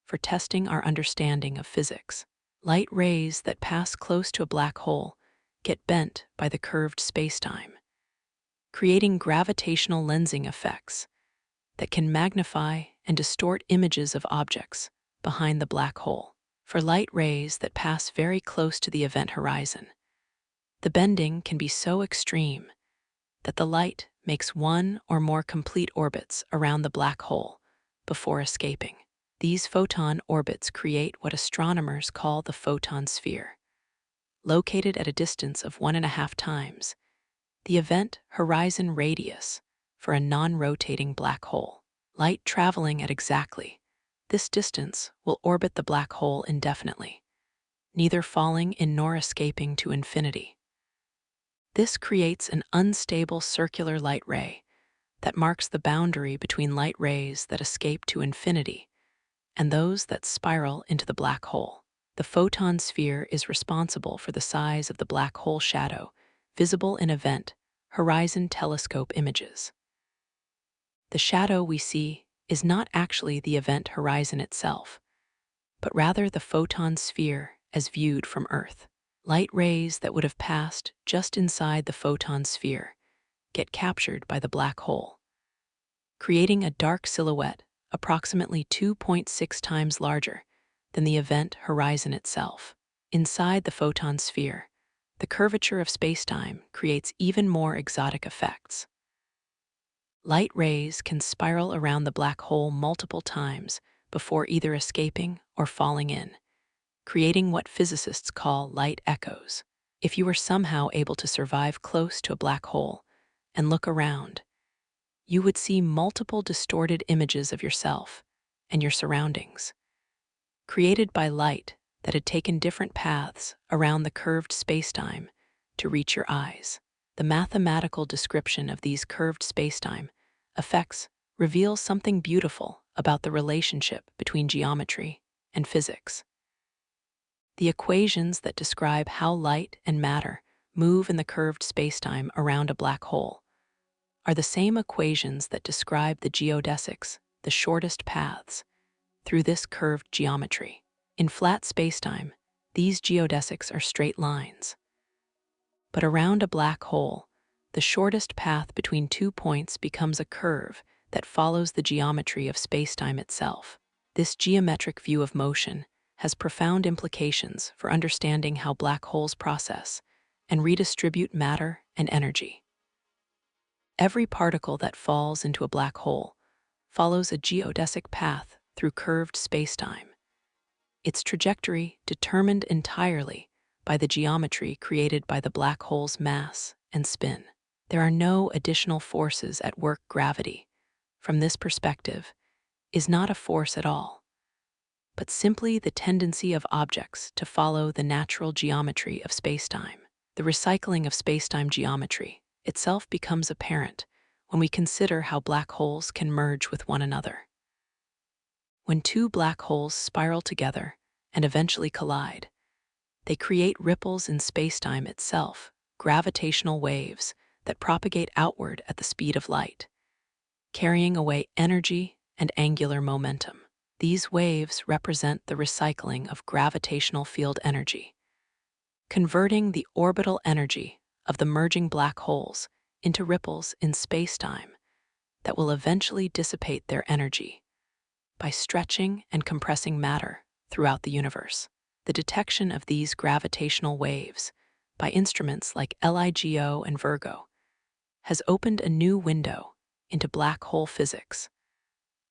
for testing our understanding of physics. Light rays that pass close to a black hole get bent by the curved spacetime, creating gravitational lensing effects that can magnify and distort images of objects behind the black hole. For light rays that pass very close to the event horizon, the bending can be so extreme that the light makes one or more complete orbits around the black hole before escaping. These photon orbits create what astronomers call the photon sphere, located at a distance of 1.5 times the event horizon radius for a non-rotating black hole. Light traveling at exactly This distance will orbit the black hole indefinitely, neither falling in nor escaping to infinity. This creates an unstable circular light ray that marks the boundary between light rays that escape to infinity and those that spiral into the black hole. The photon sphere is responsible for the size of the black hole shadow, visible in event horizon telescope images. The shadow we see is not actually the event horizon itself, but rather the photon sphere as viewed from Earth. Light rays that would have passed just inside the photon sphere get captured by the black hole, creating a dark silhouette approximately 2.6 times larger than the event horizon itself. Inside the photon sphere, the curvature of spacetime creates even more exotic effects. Light rays can spiral around the black hole multiple times before either escaping or falling in, creating what physicists call light echoes. If you were somehow able to survive close to a black hole and look around, you would see multiple distorted images of yourself and your surroundings, created by light that had taken different paths around the curved spacetime to reach your eyes. The mathematical description of these curved spacetime effects reveals something beautiful about the relationship between geometry and physics. The equations that describe how light and matter move in the curved spacetime around a black hole are the same equations that describe the geodesics, the shortest paths, through this curved geometry. In flat spacetime, these geodesics are straight lines. But around a black hole, the shortest path between 2 points becomes a curve that follows the geometry of spacetime itself. This geometric view of motion has profound implications for understanding how black holes process and redistribute matter and energy. Every particle that falls into a black hole follows a geodesic path through curved spacetime, its trajectory determined entirely by the geometry created by the black hole's mass and spin. There are no additional forces at work. Gravity, from this perspective, is not a force at all, but simply the tendency of objects to follow the natural geometry of spacetime. The recycling of spacetime geometry itself becomes apparent when we consider how black holes can merge with one another. When two black holes spiral together and eventually collide, they create ripples in spacetime itself, gravitational waves that propagate outward at the speed of light, carrying away energy and angular momentum. These waves represent the recycling of gravitational field energy, converting the orbital energy of the merging black holes into ripples in spacetime that will eventually dissipate their energy by stretching and compressing matter throughout the universe. The detection of these gravitational waves by instruments like LIGO and Virgo has opened a new window into black hole physics,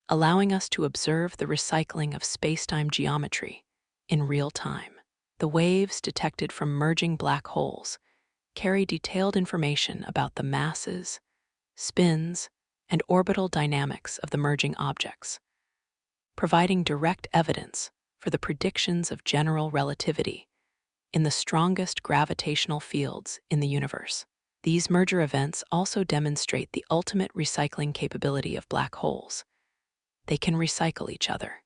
allowing us to observe the recycling of spacetime geometry in real time. The waves detected from merging black holes carry detailed information about the masses, spins, and orbital dynamics of the merging objects, providing direct evidence for the predictions of general relativity in the strongest gravitational fields in the universe. These merger events also demonstrate the ultimate recycling capability of black holes. They can recycle each other.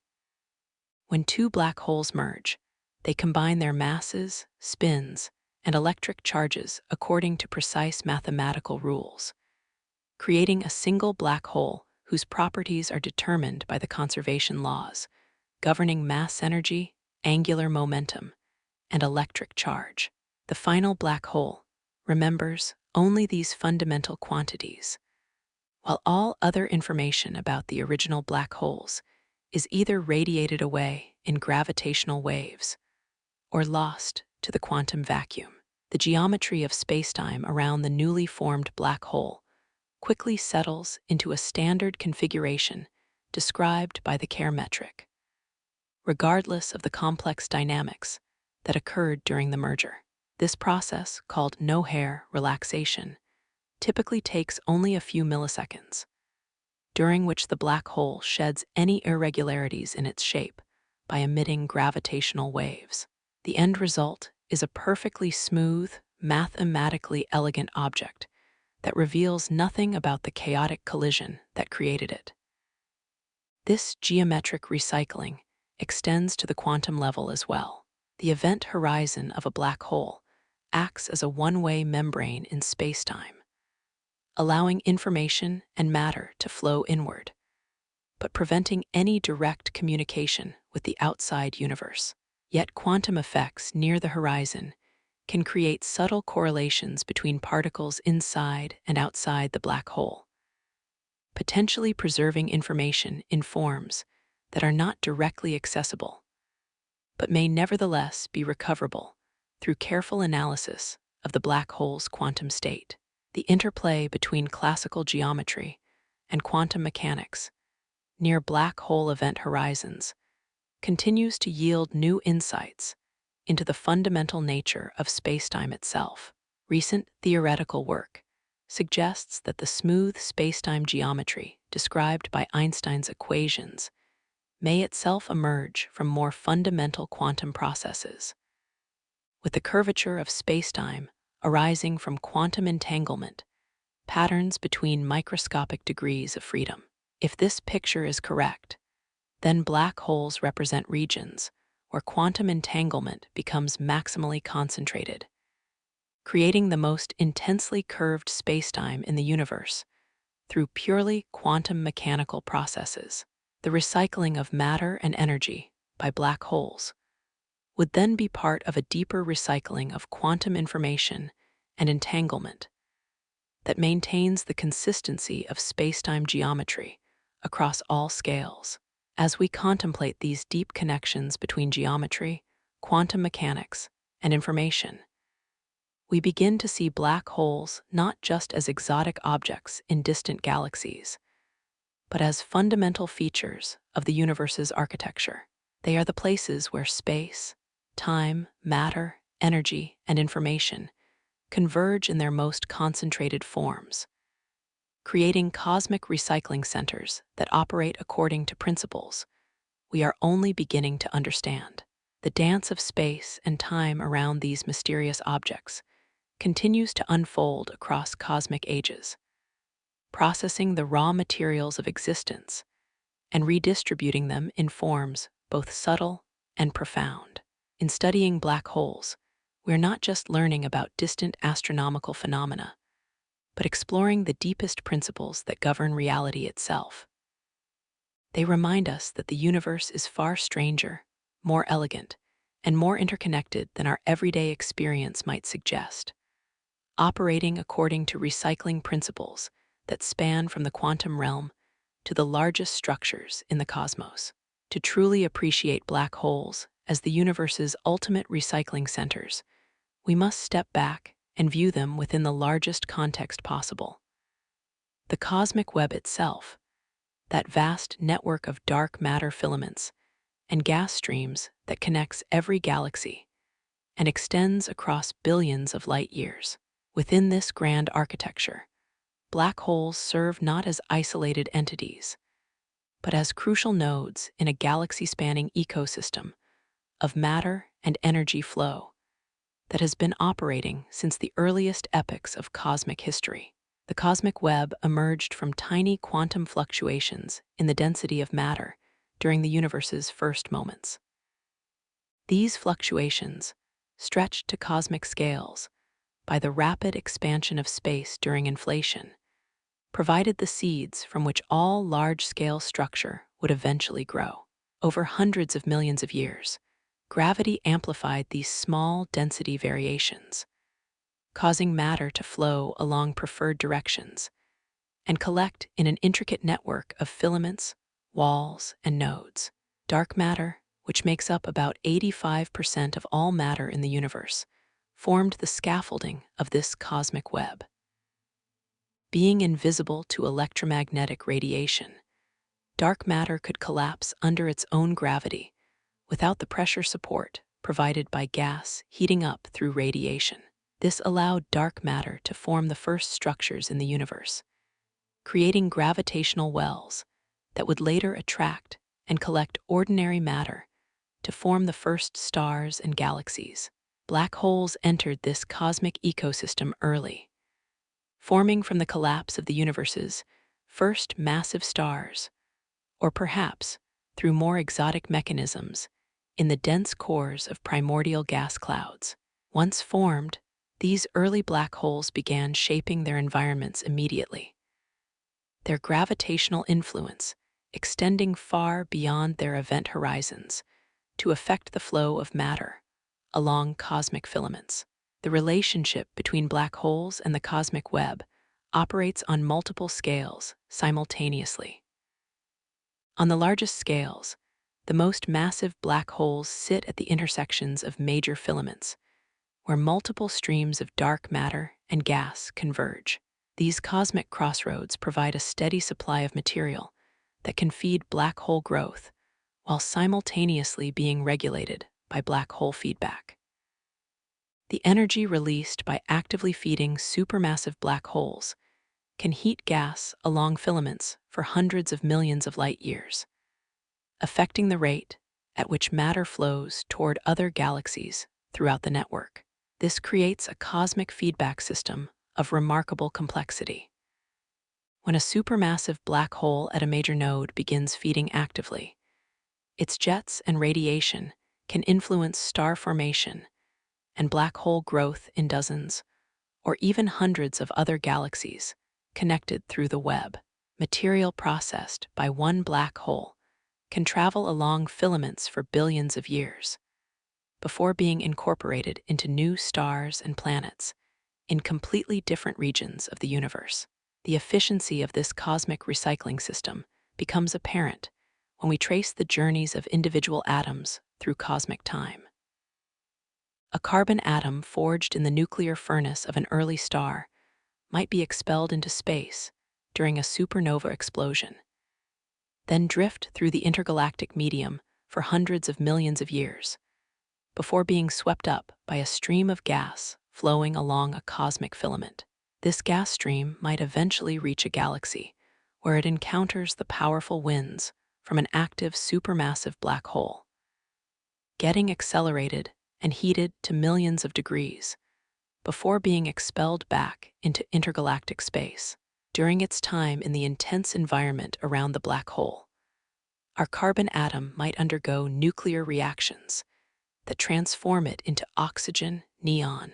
When two black holes merge, they combine their masses, spins, and electric charges according to precise mathematical rules, creating a single black hole whose properties are determined by the conservation laws governing mass energy, angular momentum, and electric charge. The final black hole remembers only these fundamental quantities, while all other information about the original black holes is either radiated away in gravitational waves or lost to the quantum vacuum. The geometry of spacetime around the newly formed black hole quickly settles into a standard configuration described by the Kerr metric, regardless of the complex dynamics that occurred during the merger. This process, called no-hair relaxation, typically takes only a few milliseconds. during which the black hole sheds any irregularities in its shape by emitting gravitational waves. The end result is a perfectly smooth, mathematically elegant object that reveals nothing about the chaotic collision that created it. This geometric recycling extends to the quantum level as well. The event horizon of a black hole acts as a one-way membrane in spacetime, allowing information and matter to flow inward, but preventing any direct communication with the outside universe. Yet quantum effects near the horizon can create subtle correlations between particles inside and outside the black hole, potentially preserving information in forms that are not directly accessible, but may nevertheless be recoverable through careful analysis of the black hole's quantum state. The interplay between classical geometry and quantum mechanics near black hole event horizons continues to yield new insights into the fundamental nature of spacetime itself. Recent theoretical work suggests that the smooth spacetime geometry described by Einstein's equations may itself emerge from more fundamental quantum processes, with the curvature of spacetime arising from quantum entanglement, patterns between microscopic degrees of freedom. If this picture is correct, then black holes represent regions where quantum entanglement becomes maximally concentrated, creating the most intensely curved spacetime in the universe through purely quantum mechanical processes. The recycling of matter and energy by black holes would then be part of a deeper recycling of quantum information and entanglement that maintains the consistency of spacetime geometry across all scales. As we contemplate these deep connections between geometry, quantum mechanics, and information, we begin to see black holes not just as exotic objects in distant galaxies, but as fundamental features of the universe's architecture. They are the places where space, time, matter, energy, and information converge in their most concentrated forms, creating cosmic recycling centers that operate according to principles we are only beginning to understand. The dance of space and time around these mysterious objects continues to unfold across cosmic ages, processing the raw materials of existence and redistributing them in forms both subtle and profound. In studying black holes, we're not just learning about distant astronomical phenomena, but exploring the deepest principles that govern reality itself. They remind us that the universe is far stranger, more elegant, and more interconnected than our everyday experience might suggest, operating according to recycling principles that span from the quantum realm to the largest structures in the cosmos. To truly appreciate black holes as the universe's ultimate recycling centers, we must step back and view them within the largest context possible. The cosmic web itself, that vast network of dark matter filaments and gas streams that connects every galaxy and extends across billions of light years. Within this grand architecture, black holes serve not as isolated entities, but as crucial nodes in a galaxy-spanning ecosystem of matter and energy flow that has been operating since the earliest epochs of cosmic history. The cosmic web emerged from tiny quantum fluctuations in the density of matter during the universe's first moments. These fluctuations, stretched to cosmic scales by the rapid expansion of space during inflation, provided the seeds from which all large-scale structure would eventually grow. Over hundreds of millions of years, gravity amplified these small density variations, causing matter to flow along preferred directions and collect in an intricate network of filaments, walls, and nodes. Dark matter, which makes up about 85% of all matter in the universe, formed the scaffolding of this cosmic web. Being invisible to electromagnetic radiation, dark matter could collapse under its own gravity without the pressure support provided by gas heating up through radiation. This allowed dark matter to form the first structures in the universe, creating gravitational wells that would later attract and collect ordinary matter to form the first stars and galaxies. Black holes entered this cosmic ecosystem early, forming from the collapse of the universe's first massive stars, or perhaps through more exotic mechanisms in the dense cores of primordial gas clouds. Once formed, these early black holes began shaping their environments immediately, their gravitational influence extending far beyond their event horizons to affect the flow of matter along cosmic filaments. The relationship between black holes and the cosmic web operates on multiple scales simultaneously. On the largest scales, the most massive black holes sit at the intersections of major filaments, where multiple streams of dark matter and gas converge. These cosmic crossroads provide a steady supply of material that can feed black hole growth while simultaneously being regulated by black hole feedback. The energy released by actively feeding supermassive black holes can heat gas along filaments for hundreds of millions of light years, affecting the rate at which matter flows toward other galaxies throughout the network. This creates a cosmic feedback system of remarkable complexity. When a supermassive black hole at a major node begins feeding actively, its jets and radiation can influence star formation and black hole growth in dozens or even hundreds of other galaxies connected through the web. Material processed by one black hole can travel along filaments for billions of years before being incorporated into new stars and planets in completely different regions of the universe. The efficiency of this cosmic recycling system becomes apparent when we trace the journeys of individual atoms through cosmic time. A carbon atom forged in the nuclear furnace of an early star might be expelled into space during a supernova explosion, then drift through the intergalactic medium for hundreds of millions of years, before being swept up by a stream of gas flowing along a cosmic filament. This gas stream might eventually reach a galaxy where it encounters the powerful winds from an active supermassive black hole, getting accelerated and heated to millions of degrees before being expelled back into intergalactic space. During its time in the intense environment around the black hole, our carbon atom might undergo nuclear reactions that transform it into oxygen, neon,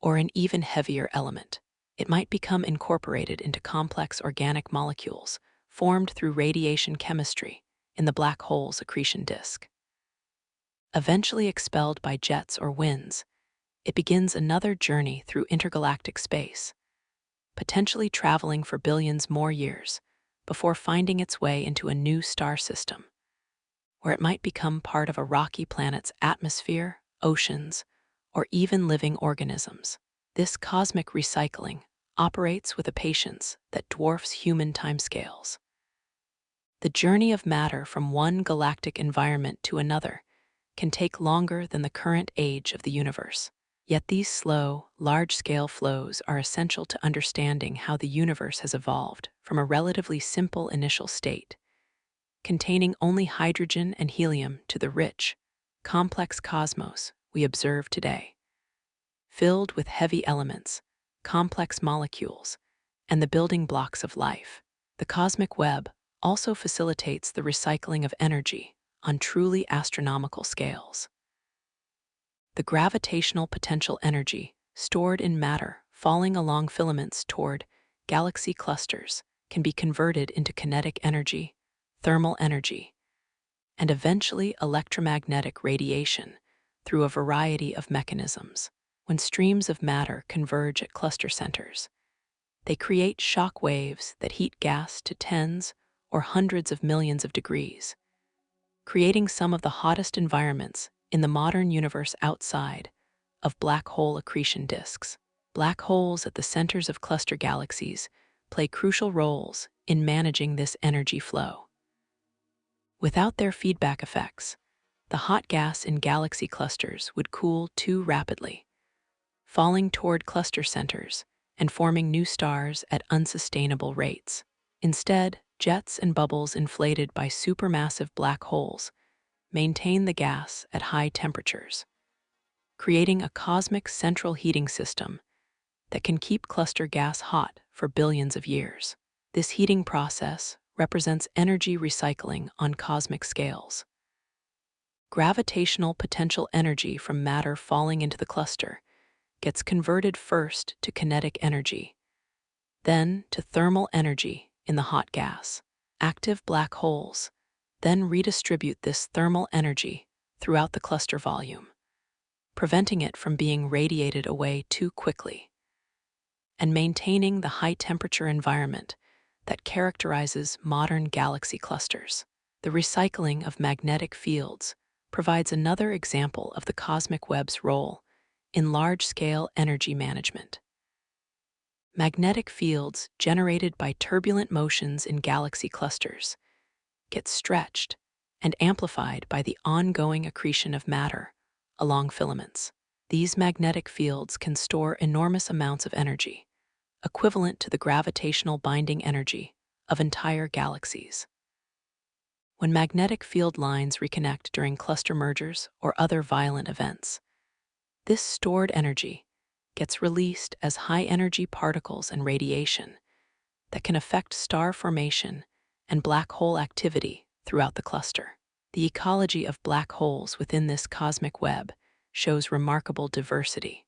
or an even heavier element. It might become incorporated into complex organic molecules formed through radiation chemistry in the black hole's accretion disk. Eventually expelled by jets or winds, it begins another journey through intergalactic space, potentially traveling for billions more years before finding its way into a new star system, where it might become part of a rocky planet's atmosphere, oceans, or even living organisms. This cosmic recycling operates with a patience that dwarfs human timescales. The journey of matter from one galactic environment to another can take longer than the current age of the universe. Yet these slow, large-scale flows are essential to understanding how the universe has evolved from a relatively simple initial state, containing only hydrogen and helium, to the rich, complex cosmos we observe today, filled with heavy elements, complex molecules, and the building blocks of life. The cosmic web also facilitates the recycling of energy on truly astronomical scales. The gravitational potential energy stored in matter falling along filaments toward galaxy clusters can be converted into kinetic energy, thermal energy, and eventually electromagnetic radiation through a variety of mechanisms. When streams of matter converge at cluster centers, they create shock waves that heat gas to tens or hundreds of millions of degrees, creating some of the hottest environments in the modern universe outside of black hole accretion disks. Black holes at the centers of cluster galaxies play crucial roles in managing this energy flow. Without their feedback effects, the hot gas in galaxy clusters would cool too rapidly, falling toward cluster centers and forming new stars at unsustainable rates. Instead, jets and bubbles inflated by supermassive black holes maintain the gas at high temperatures, creating a cosmic central heating system that can keep cluster gas hot for billions of years. This heating process represents energy recycling on cosmic scales. Gravitational potential energy from matter falling into the cluster gets converted first to kinetic energy, then to thermal energy in the hot gas. Active black holes then redistribute this thermal energy throughout the cluster volume, preventing it from being radiated away too quickly, and maintaining the high-temperature environment that characterizes modern galaxy clusters. The recycling of magnetic fields provides another example of the cosmic web's role in large-scale energy management. Magnetic fields generated by turbulent motions in galaxy clusters get stretched and amplified by the ongoing accretion of matter along filaments. These magnetic fields can store enormous amounts of energy, equivalent to the gravitational binding energy of entire galaxies. When magnetic field lines reconnect during cluster mergers or other violent events, this stored energy gets released as high-energy particles and radiation that can affect star formation and black hole activity throughout the cluster. The ecology of black holes within this cosmic web shows remarkable diversity.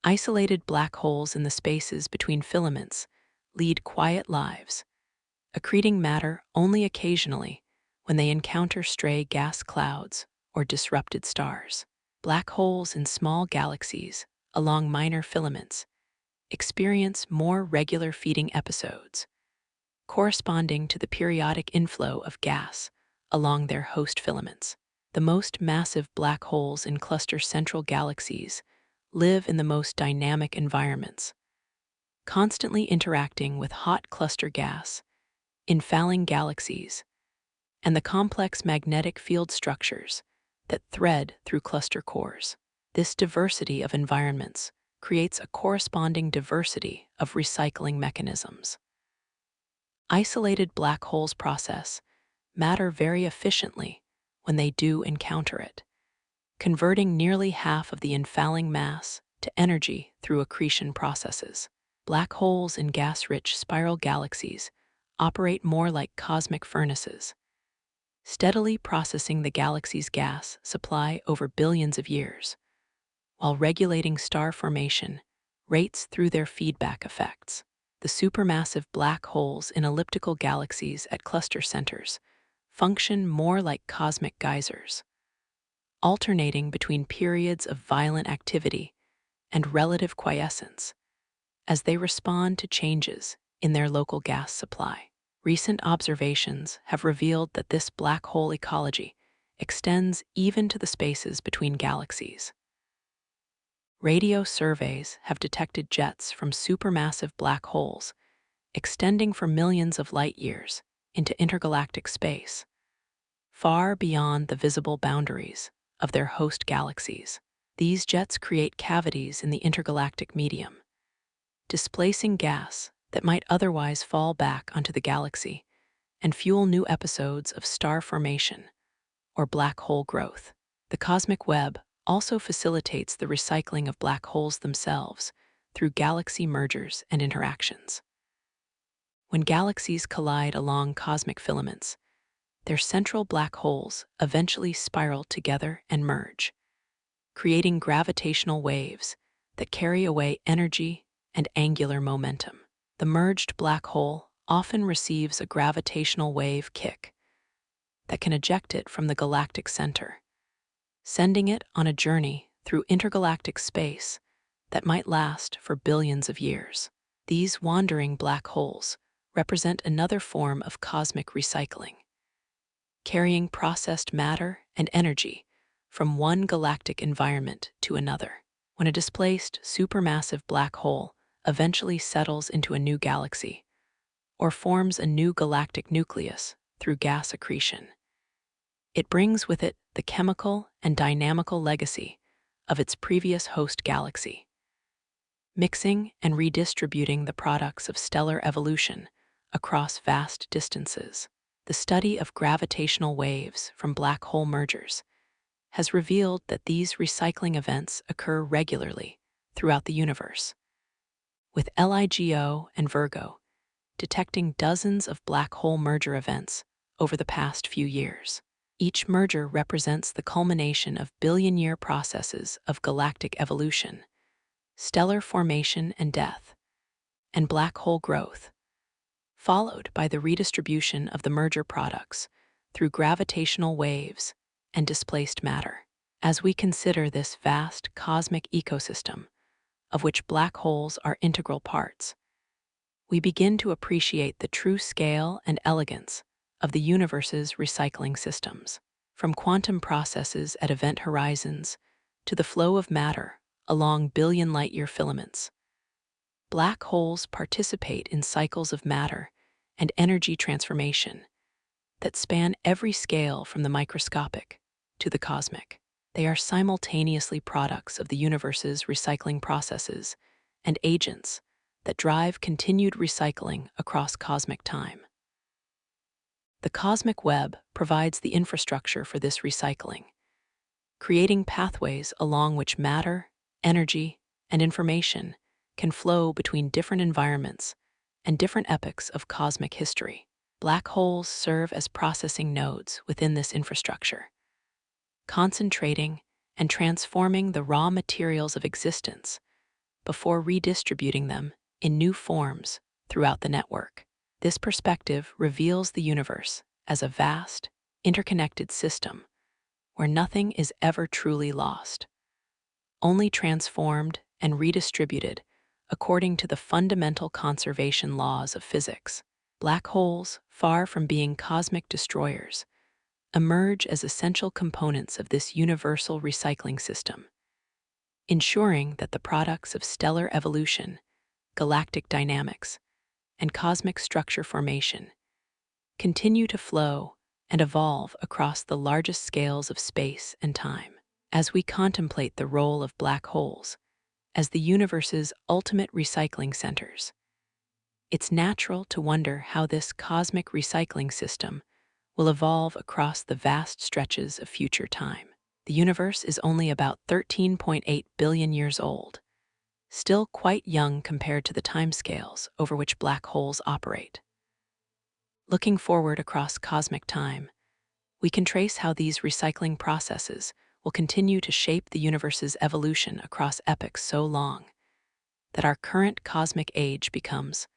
Isolated black holes in the spaces between filaments lead quiet lives, accreting matter only occasionally when they encounter stray gas clouds or disrupted stars. Black holes in small galaxies along minor filaments experience more regular feeding episodes, corresponding to the periodic inflow of gas along their host filaments. The most massive black holes in cluster central galaxies live in the most dynamic environments, constantly interacting with hot cluster gas in fouling galaxies and the complex magnetic field structures that thread through cluster cores. This diversity of environments creates a corresponding diversity of recycling mechanisms. Isolated black holes process matter very efficiently when they do encounter it, converting nearly half of the infouling mass to energy through accretion processes. Black holes in gas-rich spiral galaxies operate more like cosmic furnaces, steadily processing the galaxy's gas supply over billions of years, while regulating star formation rates through their feedback effects. The supermassive black holes in elliptical galaxies at cluster centers function more like cosmic geysers, alternating between periods of violent activity and relative quiescence as they respond to changes in their local gas supply. Recent observations have revealed that this black hole ecology extends even to the spaces between galaxies. Radio surveys have detected jets from supermassive black holes extending for millions of light years into intergalactic space, far beyond the visible boundaries of their host galaxies. These jets create cavities in the intergalactic medium, displacing gas that might otherwise fall back onto the galaxy and fuel new episodes of star formation or black hole growth. The cosmic web also facilitates the recycling of black holes themselves through galaxy mergers and interactions. When galaxies collide along cosmic filaments, their central black holes eventually spiral together and merge, creating gravitational waves that carry away energy and angular momentum. The merged black hole often receives a gravitational wave kick that can eject it from the galactic center, sending it on a journey through intergalactic space that might last for billions of years. These wandering black holes represent another form of cosmic recycling, carrying processed matter and energy from one galactic environment to another. When a displaced supermassive black hole eventually settles into a new galaxy or forms a new galactic nucleus through gas accretion, it brings with it the chemical and dynamical legacy of its previous host galaxy, mixing and redistributing the products of stellar evolution across vast distances. The study of gravitational waves from black hole mergers has revealed that these recycling events occur regularly throughout the universe, with LIGO and Virgo detecting dozens of black hole merger events over the past few years. Each merger represents the culmination of billion-year processes of galactic evolution, stellar formation and death, and black hole growth, followed by the redistribution of the merger products through gravitational waves and displaced matter. As we consider this vast cosmic ecosystem, of which black holes are integral parts, we begin to appreciate the true scale and elegance of the universe's recycling systems. From quantum processes at event horizons to the flow of matter along billion light-year filaments, black holes participate in cycles of matter and energy transformation that span every scale from the microscopic to the cosmic. They are simultaneously products of the universe's recycling processes and agents that drive continued recycling across cosmic time. The cosmic web provides the infrastructure for this recycling, creating pathways along which matter, energy, and information can flow between different environments and different epochs of cosmic history. Black holes serve as processing nodes within this infrastructure, concentrating and transforming the raw materials of existence before redistributing them in new forms throughout the network. This perspective reveals the universe as a vast, interconnected system where nothing is ever truly lost, only transformed and redistributed according to the fundamental conservation laws of physics. Black holes, far from being cosmic destroyers, emerge as essential components of this universal recycling system, ensuring that the products of stellar evolution, galactic dynamics, and cosmic structure formation continue to flow and evolve across the largest scales of space and time. As we contemplate the role of black holes as the universe's ultimate recycling centers, it's natural to wonder how this cosmic recycling system will evolve across the vast stretches of future time. The universe is only about 13.8 billion years old, still quite young compared to the timescales over which black holes operate. Looking forward across cosmic time, we can trace how these recycling processes will continue to shape the universe's evolution across epochs so long that our current cosmic age becomes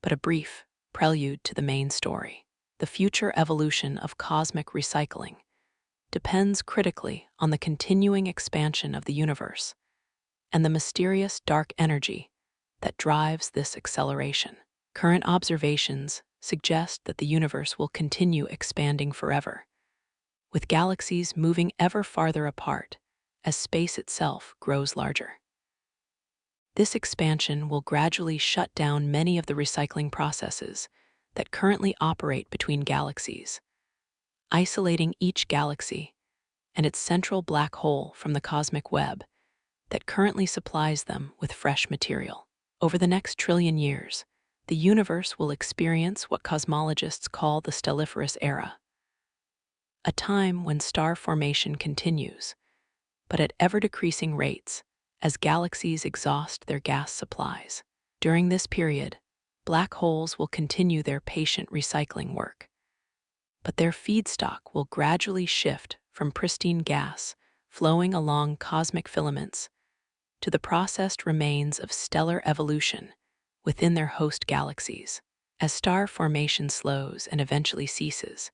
but a brief prelude to the main story. The future evolution of cosmic recycling depends critically on the continuing expansion of the universe and the mysterious dark energy that drives this acceleration. Current observations suggest that the universe will continue expanding forever, with galaxies moving ever farther apart as space itself grows larger. This expansion will gradually shut down many of the recycling processes that currently operate between galaxies, isolating each galaxy and its central black hole from the cosmic web that currently supplies them with fresh material. Over the next trillion years, the universe will experience what cosmologists call the stelliferous era, a time when star formation continues, but at ever-decreasing rates as galaxies exhaust their gas supplies. During this period, black holes will continue their patient recycling work, but their feedstock will gradually shift from pristine gas flowing along cosmic filaments to the processed remains of stellar evolution within their host galaxies. As star formation slows and eventually ceases,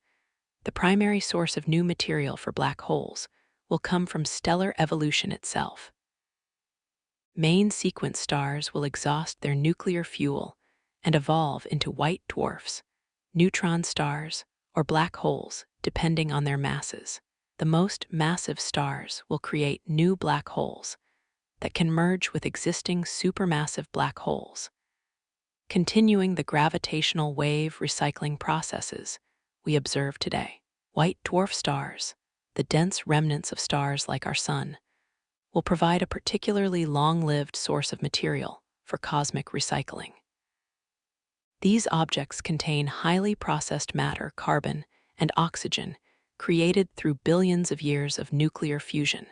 the primary source of new material for black holes will come from stellar evolution itself. Main sequence stars will exhaust their nuclear fuel and evolve into white dwarfs, neutron stars, or black holes, depending on their masses. The most massive stars will create new black holes that can merge with existing supermassive black holes, continuing the gravitational wave recycling processes we observe today. White dwarf stars, the dense remnants of stars like our Sun, will provide a particularly long-lived source of material for cosmic recycling. These objects contain highly processed matter, carbon, and oxygen, created through billions of years of nuclear fusion,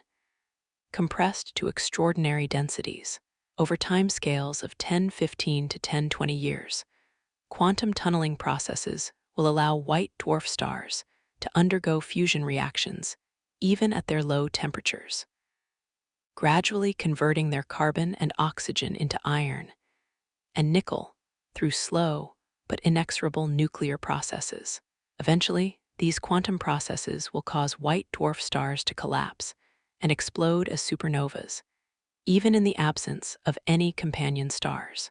compressed to extraordinary densities. Over timescales of 1015 to 1020 years, quantum tunneling processes will allow white dwarf stars to undergo fusion reactions even at their low temperatures, gradually converting their carbon and oxygen into iron and nickel through slow but inexorable nuclear processes. Eventually, these quantum processes will cause white dwarf stars to collapse and explode as supernovas, even in the absence of any companion stars.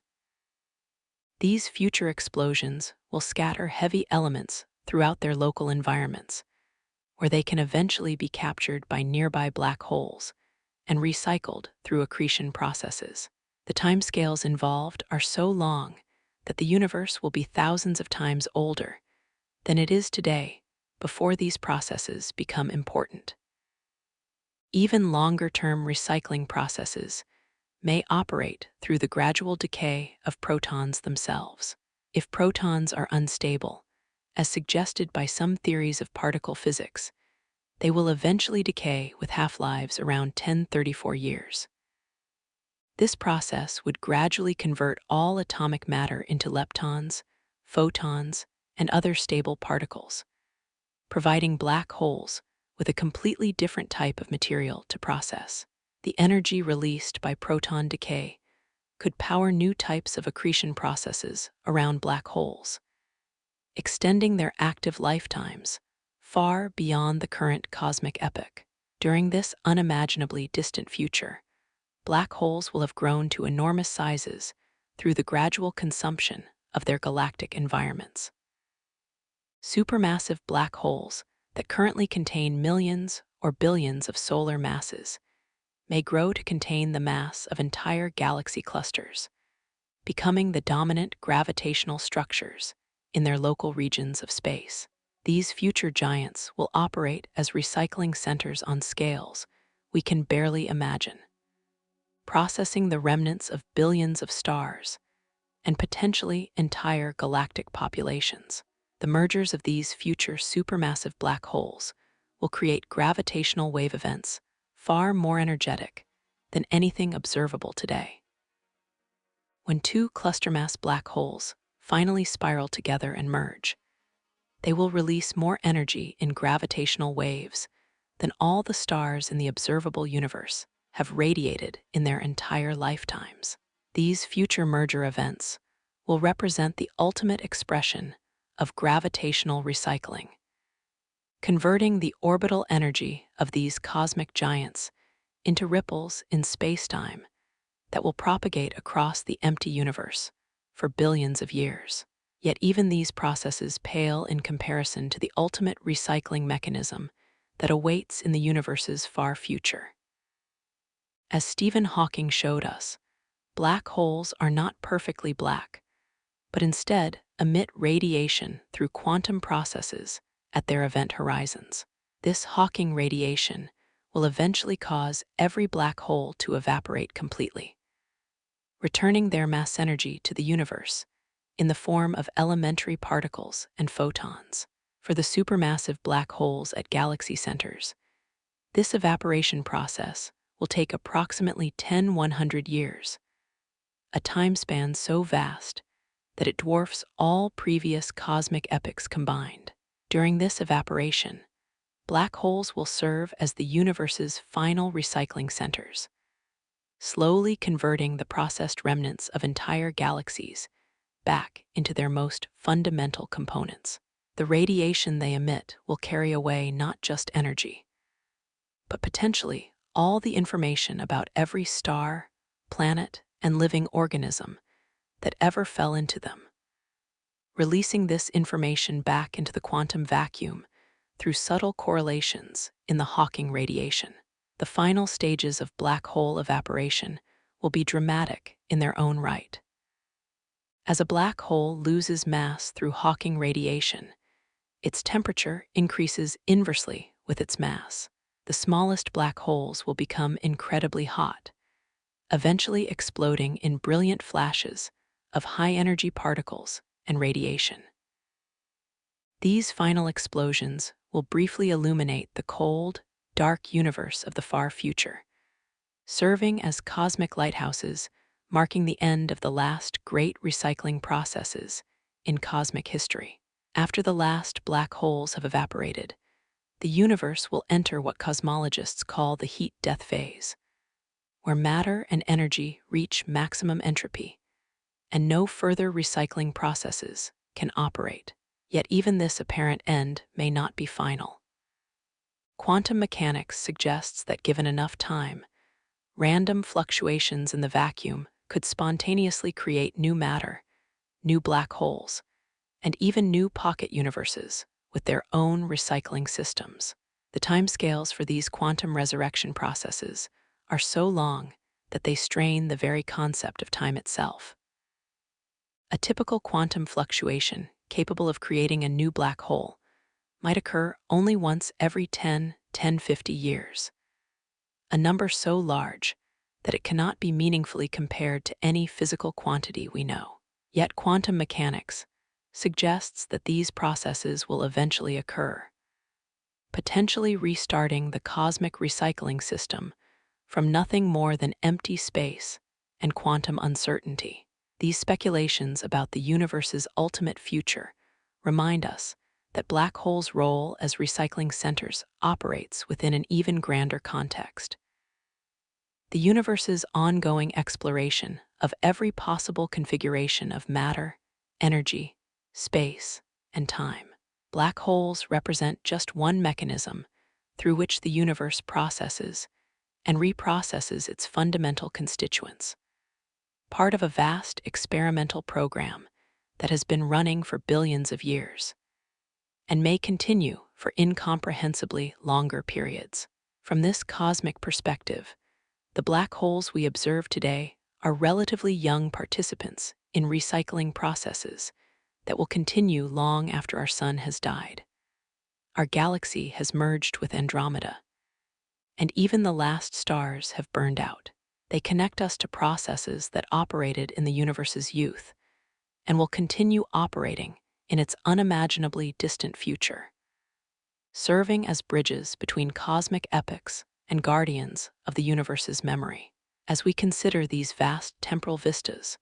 These future explosions will scatter heavy elements throughout their local environments, where they can eventually be captured by nearby black holes and recycled through accretion processes. The timescales involved are so long that the universe will be thousands of times older than it is today before these processes become important. Even longer-term recycling processes may operate through the gradual decay of protons themselves. If protons are unstable, as suggested by some theories of particle physics, they will eventually decay with half-lives around 1034 years. This process would gradually convert all atomic matter into leptons, photons, and other stable particles, providing black holes with a completely different type of material to process. The energy released by proton decay could power new types of accretion processes around black holes, extending their active lifetimes far beyond the current cosmic epoch. During this unimaginably distant future, black holes will have grown to enormous sizes through the gradual consumption of their galactic environments. Supermassive black holes that currently contain millions or billions of solar masses may grow to contain the mass of entire galaxy clusters, becoming the dominant gravitational structures in their local regions of space. These future giants will operate as recycling centers on scales we can barely imagine, processing the remnants of billions of stars and potentially entire galactic populations. The mergers of these future supermassive black holes will create gravitational wave events far more energetic than anything observable today. When two cluster-mass black holes finally spiral together and merge, they will release more energy in gravitational waves than all the stars in the observable universe have radiated in their entire lifetimes. These future merger events will represent the ultimate expression of gravitational recycling, converting the orbital energy of these cosmic giants into ripples in space-time that will propagate across the empty universe for billions of years. Yet even these processes pale in comparison to the ultimate recycling mechanism that awaits in the universe's far future. As Stephen Hawking showed us, black holes are not perfectly black, but instead emit radiation through quantum processes at their event horizons. This Hawking radiation will eventually cause every black hole to evaporate completely, returning their mass energy to the universe in the form of elementary particles and photons. For the supermassive black holes at galaxy centers, this evaporation process will take approximately 10–100 years, a time span so vast that it dwarfs all previous cosmic epochs combined. During this evaporation, black holes will serve as the universe's final recycling centers, slowly converting the processed remnants of entire galaxies back into their most fundamental components. The radiation they emit will carry away not just energy, but potentially all the information about every star, planet, and living organism that ever fell into them, releasing this information back into the quantum vacuum through subtle correlations in the Hawking radiation. The final stages of black hole evaporation will be dramatic in their own right. As a black hole loses mass through Hawking radiation, its temperature increases inversely with its mass. The smallest black holes will become incredibly hot, eventually exploding in brilliant flashes of high-energy particles and radiation. These final explosions will briefly illuminate the cold, dark universe of the far future, serving as cosmic lighthouses, marking the end of the last great recycling processes in cosmic history. After the last black holes have evaporated, the universe will enter what cosmologists call the heat death phase, where matter and energy reach maximum entropy, and no further recycling processes can operate. Yet even this apparent end may not be final. Quantum mechanics suggests that given enough time, random fluctuations in the vacuum could spontaneously create new matter, new black holes, and even new pocket universes with their own recycling systems. The timescales for these quantum resurrection processes are so long that they strain the very concept of time itself. A typical quantum fluctuation capable of creating a new black hole might occur only once every 10–50 years, a number so large that it cannot be meaningfully compared to any physical quantity we know. Yet quantum mechanics suggests that these processes will eventually occur, potentially restarting the cosmic recycling system from nothing more than empty space and quantum uncertainty. These speculations about the universe's ultimate future remind us that black holes' role as recycling centers operates within an even grander context. The universe's ongoing exploration of every possible configuration of matter, energy, space, and time. Black holes represent just one mechanism through which the universe processes and reprocesses its fundamental constituents, part of a vast experimental program that has been running for billions of years and may continue for incomprehensibly longer periods. From this cosmic perspective, the black holes we observe today are relatively young participants in recycling processes that will continue long after our sun has died. Our galaxy has merged with Andromeda, and even the last stars have burned out. They connect us to processes that operated in the universe's youth and will continue operating in its unimaginably distant future, serving as bridges between cosmic epochs and guardians of the universe's memory. As we consider these vast temporal vistas,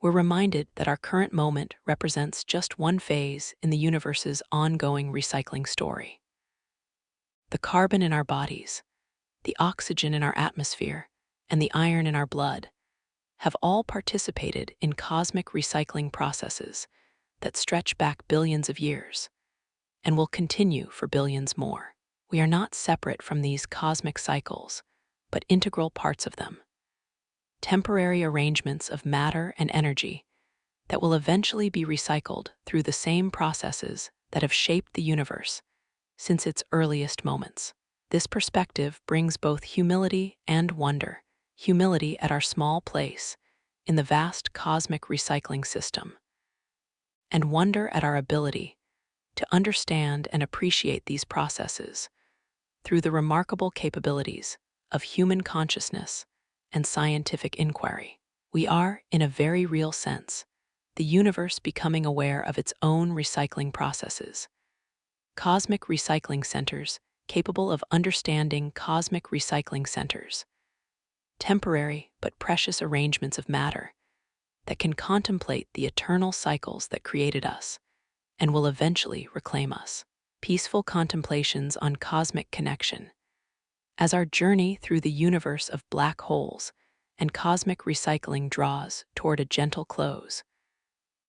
we're reminded that our current moment represents just one phase in the universe's ongoing recycling story. The carbon in our bodies, the oxygen in our atmosphere, and the iron in our blood have all participated in cosmic recycling processes that stretch back billions of years and will continue for billions more. We are not separate from these cosmic cycles, but integral parts of them. Temporary arrangements of matter and energy that will eventually be recycled through the same processes that have shaped the universe since its earliest moments. This perspective brings both humility and wonder, humility at our small place in the vast cosmic recycling system, and wonder at our ability to understand and appreciate these processes through the remarkable capabilities of human consciousness and scientific inquiry. We are, in a very real sense, the universe becoming aware of its own recycling processes. Cosmic recycling centers capable of understanding cosmic recycling centers, temporary but precious arrangements of matter that can contemplate the eternal cycles that created us and will eventually reclaim us. Peaceful contemplations on cosmic connection. As our journey through the universe of black holes and cosmic recycling draws toward a gentle close,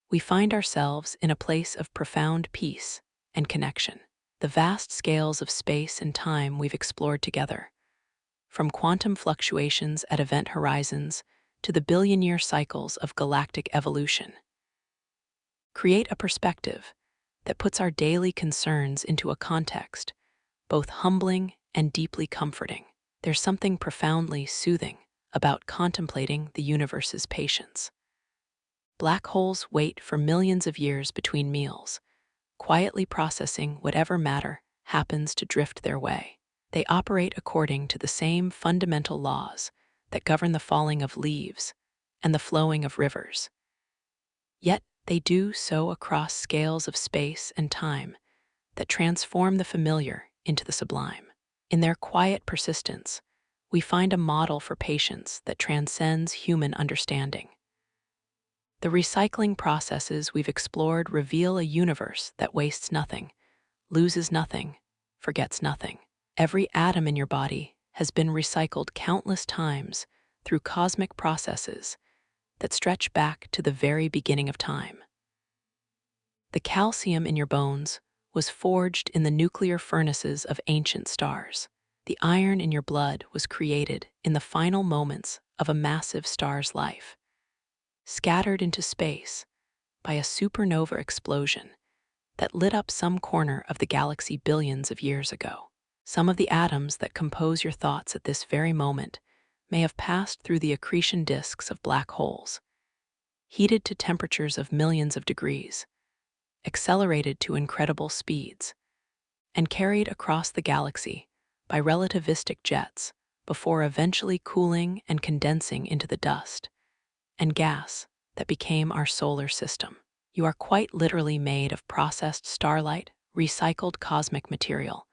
we find ourselves in a place of profound peace and connection. The vast scales of space and time we've explored together, from quantum fluctuations at event horizons to the billion-year cycles of galactic evolution, create a perspective that puts our daily concerns into a context both humbling and deeply comforting. There's something profoundly soothing about contemplating the universe's patience. Black holes wait for millions of years between meals, quietly processing whatever matter happens to drift their way. They operate according to the same fundamental laws that govern the falling of leaves and the flowing of rivers. Yet They do so across scales of space and time that transform the familiar into the sublime. In their quiet persistence, we find a model for patience that transcends human understanding. The recycling processes we've explored reveal a universe that wastes nothing, loses nothing, forgets nothing. Every atom in your body has been recycled countless times through cosmic processes that stretch back to the very beginning of time. The calcium in your bones was forged in the nuclear furnaces of ancient stars. The iron in your blood was created in the final moments of a massive star's life, scattered into space by a supernova explosion that lit up some corner of the galaxy billions of years ago. Some of the atoms that compose your thoughts at this very moment may have passed through the accretion disks of black holes, heated to temperatures of millions of degrees, accelerated to incredible speeds, and carried across the galaxy by relativistic jets before eventually cooling and condensing into the dust and gas that became our solar system. You are quite literally made of processed starlight, recycled cosmic material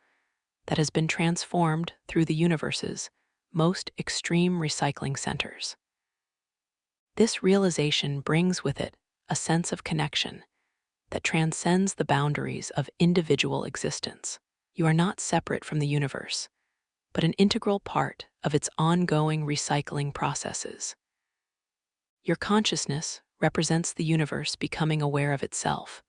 that has been transformed through the universe's most extreme recycling centers. This realization brings with it a sense of connection that transcends the boundaries of individual existence. You are not separate from the universe, but an integral part of its ongoing recycling processes. Your consciousness represents the universe becoming aware of itself,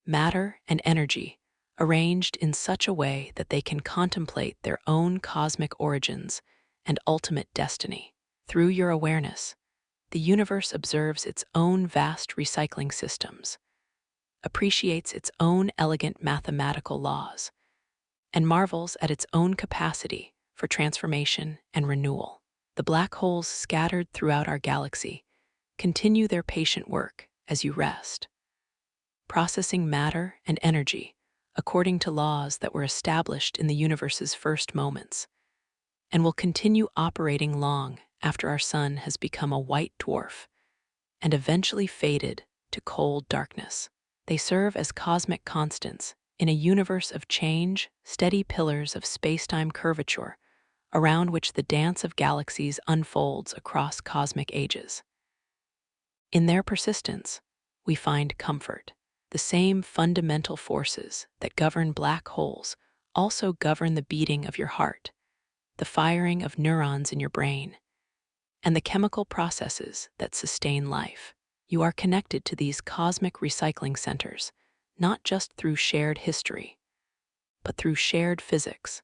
matter and energy arranged in such a way that they can contemplate their own cosmic origins and ultimate destiny. Through your awareness, the universe observes its own vast recycling systems, appreciates its own elegant mathematical laws, and marvels at its own capacity for transformation and renewal. The black holes scattered throughout our galaxy continue their patient work as you rest, processing matter and energy according to laws that were established in the universe's first moments, and will continue operating long after our sun has become a white dwarf and eventually faded to cold darkness. They serve as cosmic constants in a universe of change, steady pillars of spacetime curvature around which the dance of galaxies unfolds across cosmic ages. In their persistence, we find comfort. The same fundamental forces that govern black holes also govern the beating of your heart, the firing of neurons in your brain, and the chemical processes that sustain life. You are connected to these cosmic recycling centers, not just through shared history, but through shared physics,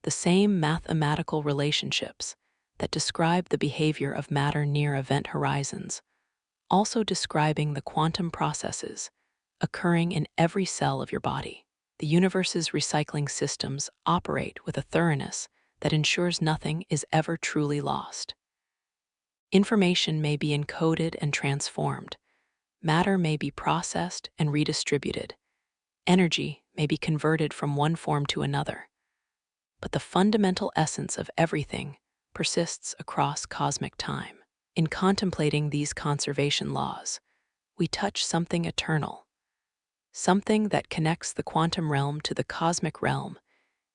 the same mathematical relationships that describe the behavior of matter near event horizons, also describing the quantum processes occurring in every cell of your body. The universe's recycling systems operate with a thoroughness that ensures nothing is ever truly lost. Information may be encoded and transformed, matter may be processed and redistributed, energy may be converted from one form to another, but the fundamental essence of everything persists across cosmic time. In contemplating these conservation laws, we touch something eternal, something that connects the quantum realm to the cosmic realm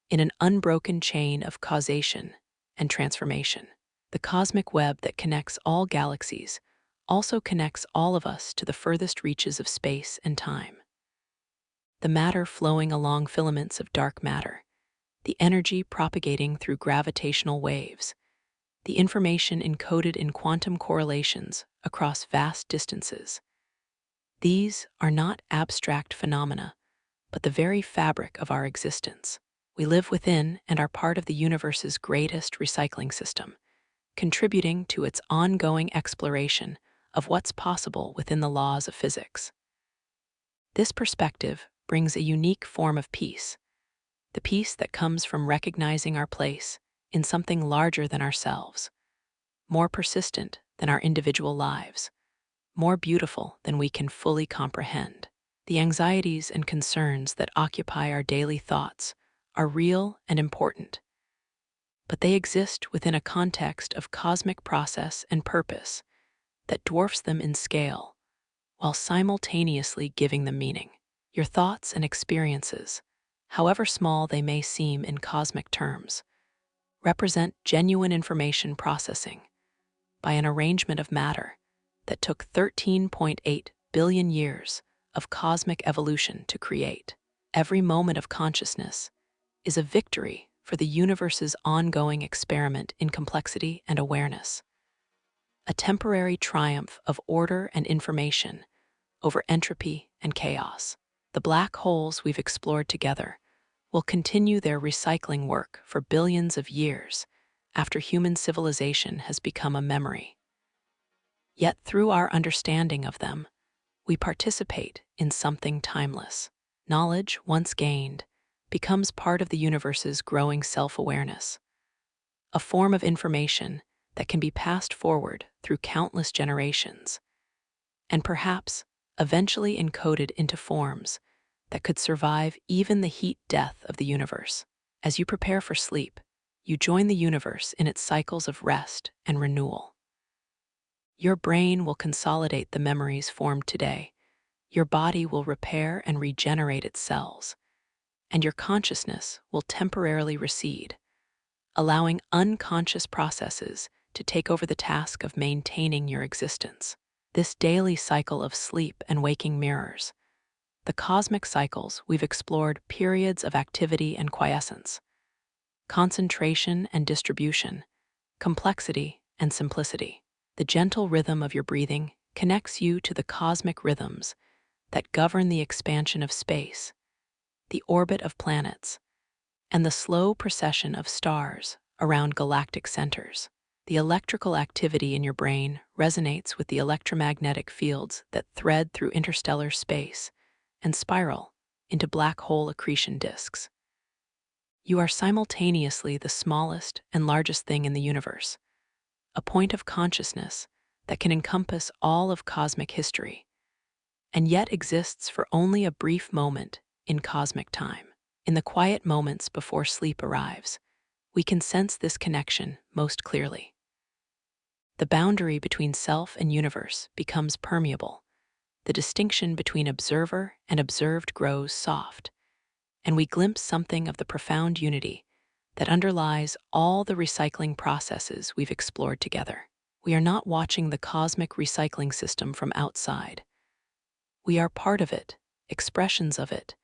in an unbroken chain of causation and transformation. The cosmic web that connects all galaxies also connects all of us to the furthest reaches of space and time. The matter flowing along filaments of dark matter, the energy propagating through gravitational waves, the information encoded in quantum correlations across vast distances. These are not abstract phenomena, but the very fabric of our existence. We live within and are part of the universe's greatest recycling system, contributing to its ongoing exploration of what's possible within the laws of physics. This perspective brings a unique form of peace, the peace that comes from recognizing our place in something larger than ourselves, more persistent than our individual lives, more beautiful than we can fully comprehend. The anxieties and concerns that occupy our daily thoughts are real and important, but they exist within a context of cosmic process and purpose that dwarfs them in scale, while simultaneously giving them meaning. Your thoughts and experiences, however small they may seem in cosmic terms, represent genuine information processing by an arrangement of matter that took 13.8 billion years of cosmic evolution to create. Every moment of consciousness is a victory for the universe's ongoing experiment in complexity and awareness, a temporary triumph of order and information over entropy and chaos. The black holes we've explored together will continue their recycling work for billions of years after human civilization has become a memory. Yet through our understanding of them, we participate in something timeless. Knowledge, once gained, becomes part of the universe's growing self-awareness, a form of information that can be passed forward through countless generations, and perhaps eventually encoded into forms that could survive even the heat death of the universe. As you prepare for sleep, you join the universe in its cycles of rest and renewal. Your brain will consolidate the memories formed today, your body will repair and regenerate its cells, and your consciousness will temporarily recede, allowing unconscious processes to take over the task of maintaining your existence. This daily cycle of sleep and waking mirrors the cosmic cycles we've explored: periods of activity and quiescence, concentration and distribution, complexity and simplicity. The gentle rhythm of your breathing connects you to the cosmic rhythms that govern the expansion of space, the orbit of planets, and the slow procession of stars around galactic centers. The electrical activity in your brain resonates with the electromagnetic fields that thread through interstellar space and spiral into black hole accretion disks. You are simultaneously the smallest and largest thing in the universe, a point of consciousness that can encompass all of cosmic history, and yet exists for only a brief moment in cosmic time. In the quiet moments before sleep arrives, we can sense this connection most clearly. The boundary between self and universe becomes permeable. The distinction between observer and observed grows soft, and we glimpse something of the profound unity that underlies all the recycling processes we've explored together. We are not watching the cosmic recycling system from outside. We are part of it, expressions of it,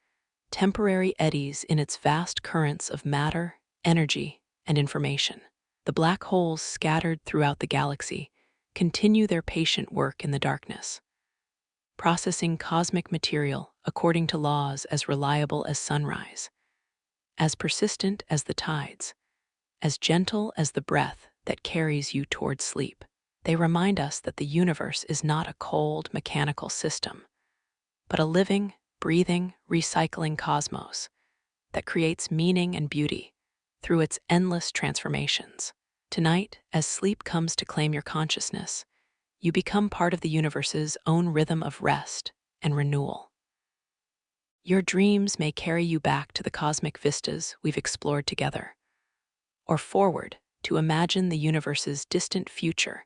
temporary eddies in its vast currents of matter, energy, and information. The black holes scattered throughout the galaxy continue their patient work in the darkness, processing cosmic material according to laws as reliable as sunrise, as persistent as the tides, as gentle as the breath that carries you toward sleep. They remind us that the universe is not a cold, mechanical system, but a living, breathing, recycling cosmos that creates meaning and beauty through its endless transformations. Tonight, as sleep comes to claim your consciousness, you become part of the universe's own rhythm of rest and renewal. Your dreams may carry you back to the cosmic vistas we've explored together, or forward to imagine the universe's distant future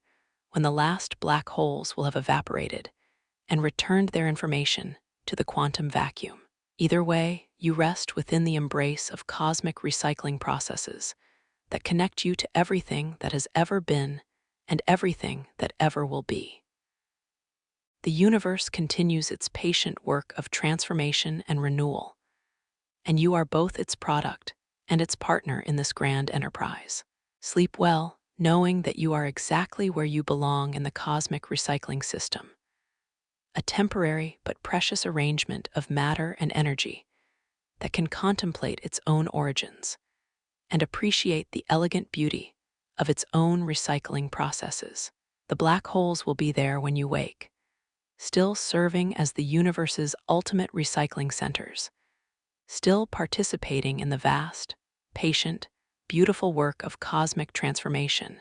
when the last black holes will have evaporated and returned their information to the quantum vacuum. Either way, you rest within the embrace of cosmic recycling processes that connect you to everything that has ever been and everything that ever will be. The universe continues its patient work of transformation and renewal, and you are both its product and its partner in this grand enterprise. Sleep well, knowing that you are exactly where you belong in the cosmic recycling system, a temporary but precious arrangement of matter and energy that can contemplate its own origins and appreciate the elegant beauty of its own recycling processes. The black holes will be there when you wake, still serving as the universe's ultimate recycling centers, still participating in the vast, patient, beautiful work of cosmic transformation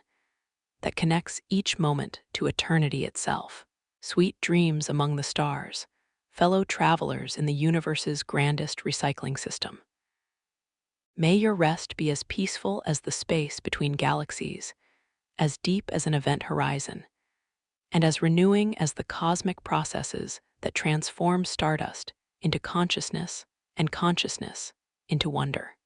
that connects each moment to eternity itself. Sweet dreams among the stars, fellow travelers in the universe's grandest recycling system. May your rest be as peaceful as the space between galaxies, as deep as an event horizon, and as renewing as the cosmic processes that transform stardust into consciousness and consciousness into wonder.